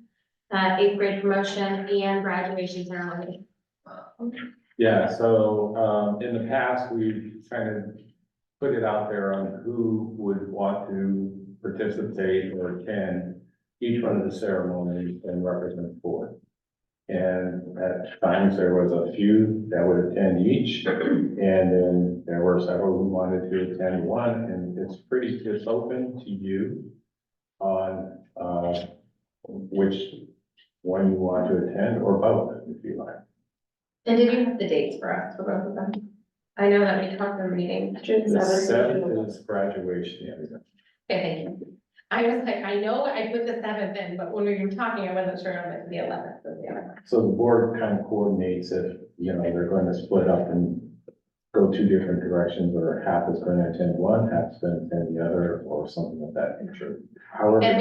8th grade promotion and graduation ceremony. Yeah, so, in the past, we've kind of put it out there on who would want to participate or attend each one of the ceremonies and represent the board. And at times, there was a few that would attend each, and then there were several who wanted to attend one, and it's open to you on, which one you want to attend, or both, if you like. And did you have the dates for us for both of them? I know that we talked in the meeting. June The 7th. 7th is graduation, yeah. Okay, thank you. I was like, I know I put the 7th in, but when we were talking, I wasn't sure on the 11th. So the 11th. So the board kind of coordinates if, they're going to split up and go two different directions, or half is going to attend one, half is going to attend the other, or something of that nature. However. And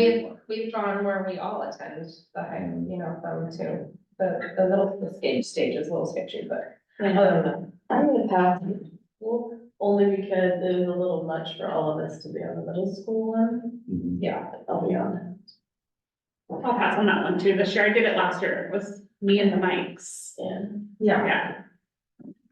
we've drawn where we all attend, from to the middle stage is a little sketchy, but other than that. I'm gonna pass school, only because it was a little much for all of us to be on the middle school one. Mhm. Yeah, I'll be on I'll pass on that one too. This year I did it last year. It was me and the mics. it. And Yeah.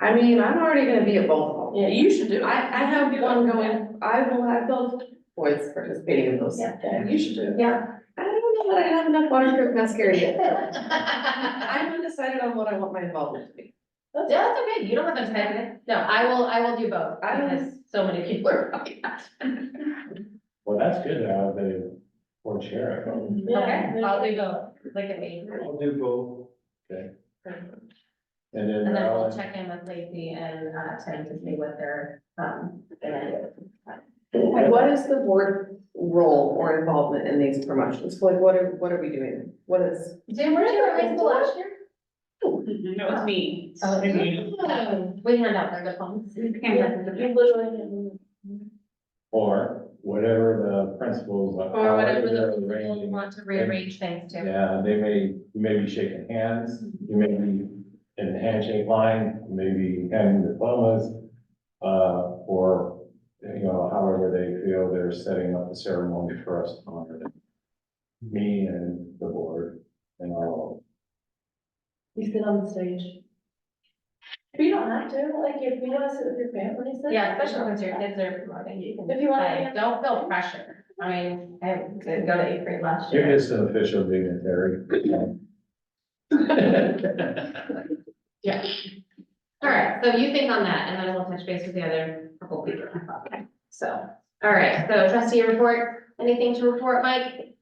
I mean, I'm already gonna be at both of them. Yeah, you should do it. I have one going, I will have both boys participating in those. Yeah. You should do it. Yeah. I don't know that I have enough waterproof mascara yet. I'm undecided on what I want my involvement to be. Yeah, that's okay. You don't have to type it. No, I will do both because so many people are talking about it. Well, that's good, the board chair. Okay, I'll do both. Look at me. I'll do both. And then, And then we'll check in with Lacey and Tim to see what they're gonna do. What is the board role or involvement in these promotions? Like, what are we doing? What is? Jim, were you at high school last year? No, it's me. Oh, It's me. we hand out their diplomas. or whatever the principals. Or whatever the they're people arranging. want to rearrange things to. Yeah, you may be shaking hands, you may be in the handshake line, you may be handing diplomas, or, however they feel they're setting up the ceremony for us to honor them. Me and the board and all. You sit on the stage. You don't have to, like, if you wanna sit with your family, sit. Yeah, especially once your kids are promoting, you can If you wanna- say, don't feel pressure. I mean, I did go to 8th grade last You're year. just an official dignitary. Yeah. All right, so you think on that, and then we'll touch base with the other couple people. Okay, so, all right, so trustee report, anything to report, Mike?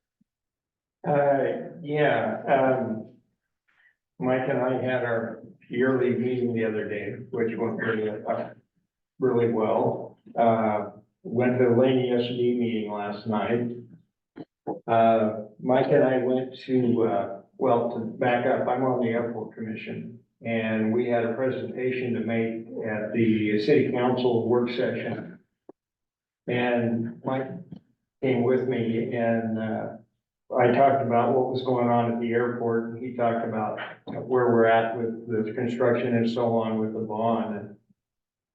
Mike and I had our yearly meeting the other day, which went really well. Went to the Lane ESD meeting last night. Mike and I went to, well, to back up, I'm on the airport commission. And we had a presentation to make at the city council work session. And Mike came with me and, I talked about what was going on at the airport, and he talked about where we're at with the construction and so on with the bond. And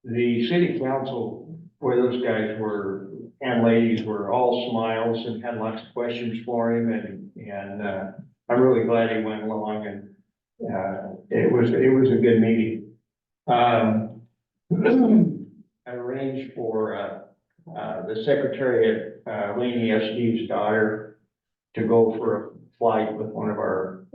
the city council, where those guys were, and ladies were all smiles and had lots of questions for him, and I'm really glad he went along, and it was a good meeting. I arranged for the secretary at Lane ESD's daughter to go for a flight with one of our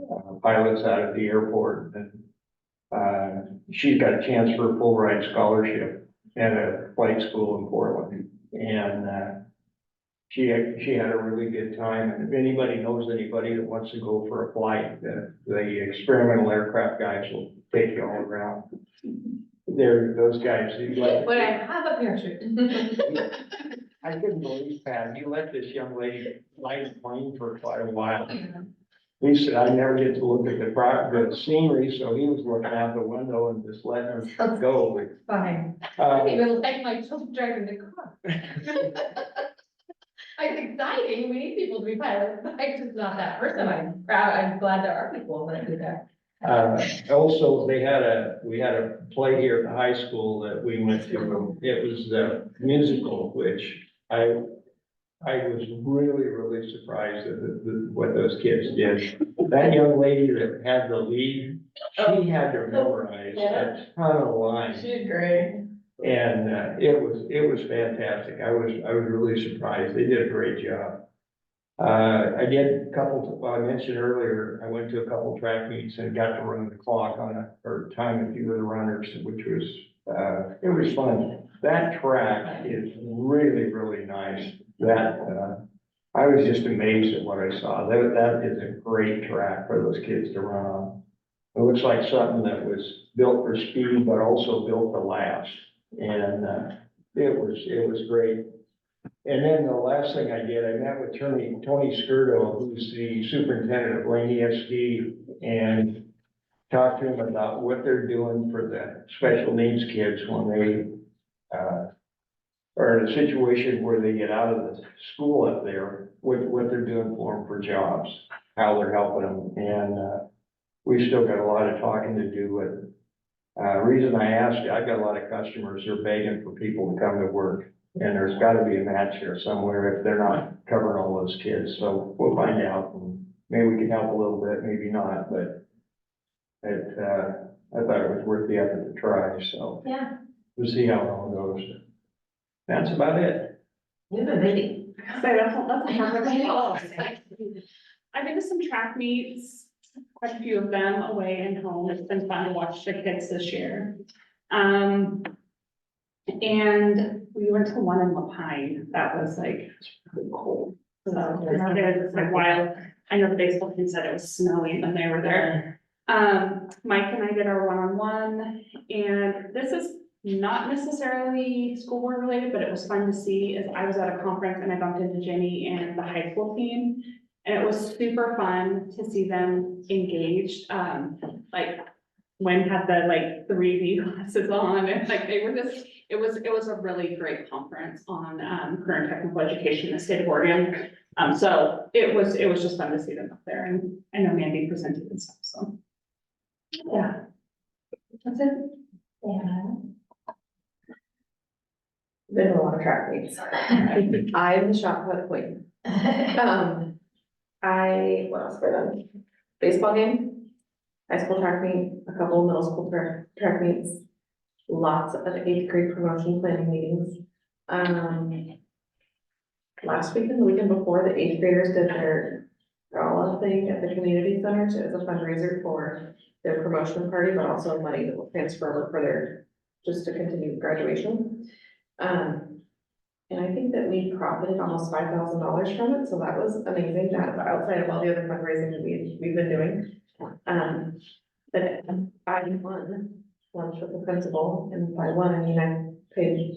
pilots out at the airport. And she's got a chance for a full ride scholarship at a flight school in Portland. And she had a really good time. And if anybody knows anybody that wants to go for a flight, the experimental aircraft guys will take you all around. Those guys. But I have a parachute. I couldn't believe, Pat, you let this young lady fly the plane for quite a while. He said, I never get to look at the scenery, so he was looking out the window and just letting her go. Fine. I didn't even like my children driving the car. It's exciting, we need people to be pilots, but I'm just not that person, I'm proud, I'm glad there are people that do that. Also, we had a play here at the high school that we went to. It was a musical, which I was really, really surprised at what those kids did. That young lady that had the lead, she had to memorize a ton of lines. She did great. And it was fantastic. I was really surprised. They did a great job. I did a couple, I mentioned earlier, I went to a couple track meets and got to run the clock or time a few of the runners, which was, it was fun. That track is really, really nice. I was just amazed at what I saw. That is a great track for those kids to run on. It looks like something that was built for speed, but also built to last. And it was great. And then the last thing I did, I met with Tony Skirdo, who's the superintendent of Lane ESD, and talked to him about what they're doing for the special needs kids when they are in a situation where they get out of the school up there, what they're doing for them for jobs, how they're helping them. And we've still got a lot of talking to do with. Reason I asked, I've got a lot of customers who are begging for people to come to work. And there's gotta be a match here somewhere if they're not covering all those kids, so we'll find out, and maybe we can help a little bit, maybe not, but I thought it was worth the effort to try, so. Yeah. We'll see how it all goes. That's about it. You've been busy. So that's a hard one. I've been to some track meets, quite a few of them away and home. It's been fun to watch the kids this year. And we went to one in La Pine. That was like really cool. So it's like wild. I know the baseball team said it was snowing when they were there. Mike and I did our one-on-one, and this is not necessarily school board related, but it was fun to see. As I was at a conference and I bumped into Jenny and the high school team, and it was super fun to see them engaged. Like Wen had the 3D glasses on, and like they were just, it was a really great conference on current technical education in the state of Oregon. So it was just fun to see them up there, and I know Mandy presented and stuff, so. Yeah. That's it. Yeah. Been a lot of track meets. I'm the shot put queen. What else have I done? Baseball game, high school track meet, a couple of middle school track meets, lots of 8th grade promotion planning meetings. Last weekend, the weekend before, the 8th graders did their gala thing at the community centers. It was a fundraiser for their promotion party, but also money that will transfer over for their, just to continue graduation. And I think that we profited almost $5,000 from it, so that was amazing. That outside of all the other fundraising that we've been doing. But I won lunch with the principal, and by one, I mean,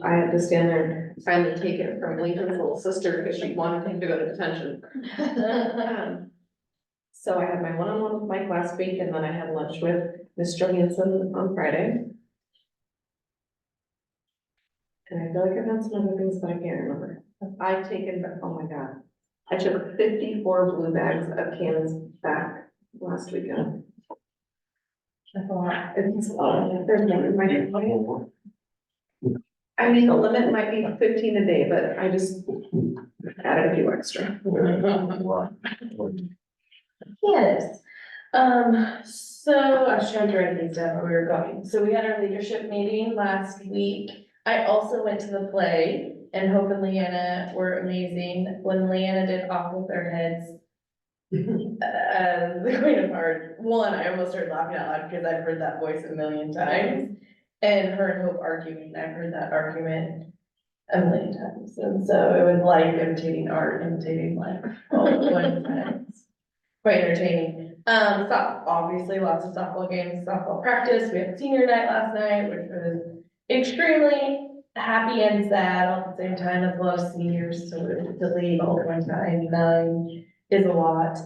I had to stand there and finally take it from Lincoln's little sister because she wanted him to go to detention. So I had my one-on-one with Mike last week, and then I had lunch with Ms. Johansson on Friday. And I feel like I've had some other things, but I can't remember. I've taken, oh my God, I took 54 blue bags of cans back last weekend. That's a lot. It's a lot. There's one in my. I mean, the limit might be 15 a day, but I just added a few extra. Yes. So I was trying to write these down where we were going. So we had our leadership meeting last week. I also went to the play and Hope and Leanna were amazing. When Leanna did Off With Their Heads, the Queen of Hearts, one, I almost started laughing out loud because I've heard that voice a million times. And her and Hope arguing, I've heard that argument a million times. And so it was like imitating art, imitating life all at one time. Quite entertaining. Obviously lots of softball games, softball practice. We had senior night last night, which was extremely happy and sad all at the same time. That's a lot of seniors, so to leave all at one time, 9 is a lot.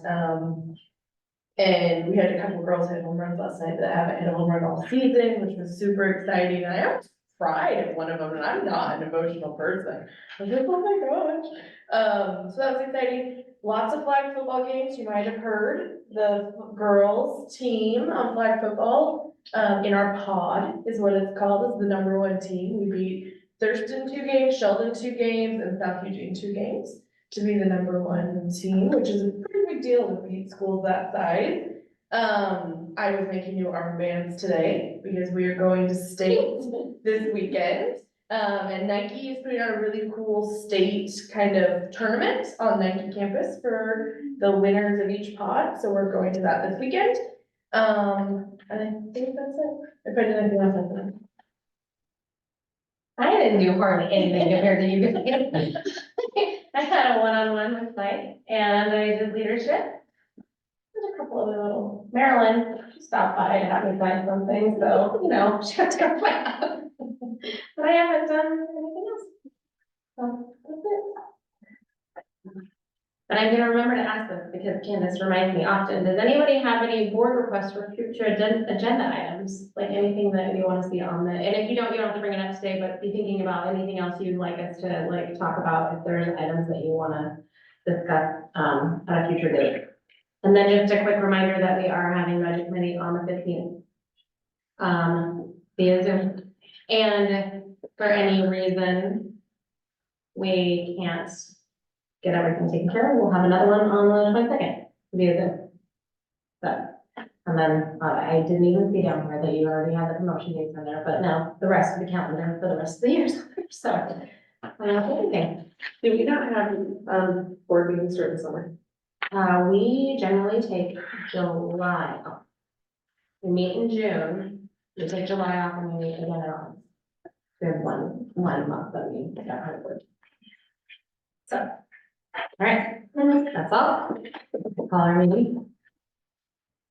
And we had a couple girls hit home runs last night that haven't hit a home run all season, which was super exciting. I almost cried at one of them, and I'm not an emotional person. I was like, oh my gosh. So that was exciting. Lots of flag football games. You might have heard the girls team on flag football, in our pod is what it's called, is the #1 team. We beat Thurston 2 games, Sheldon 2 games, and South Eugene 2 games to be the #1 team, which is a pretty big deal to beat schools that size. I was making new armbands today because we are going to state this weekend. And Nike is putting on a really cool state kind of tournament on Nike campus for the winners of each pod. So we're going to that this weekend. And I think that's it. If I did anything else, I think. I didn't do hardly anything compared to you guys. I had a one-on-one with Mike and I did leadership. There's a couple of little, Marilyn stopped by to have me find something, so, you know, she had to go my house. But I haven't done anything else. So, that's it. And I'm gonna remember to ask this because Candace reminds me often, does anybody have any board requests for future agenda items? Like anything that you want to see on the, and if you don't have to bring it up today, but be thinking about anything else you'd like us to like talk about if there's items that you wanna discuss, at a future date. And then just a quick reminder that we are having budget committee on the 15th. Via Zoom. And for any reason we can't get everything taken care of, we'll have another one on the 22nd via Zoom. So, and then I didn't even see down here that you already had the promotion dates on there, but no, the rest of the calendar for the rest of the years. So, I don't know anything. Do we not have, board meetings during the summer? We generally take July off. We meet in June, we take July off and we meet again in August. We have one month that we got hard. So, all right, that's all. Call our meeting.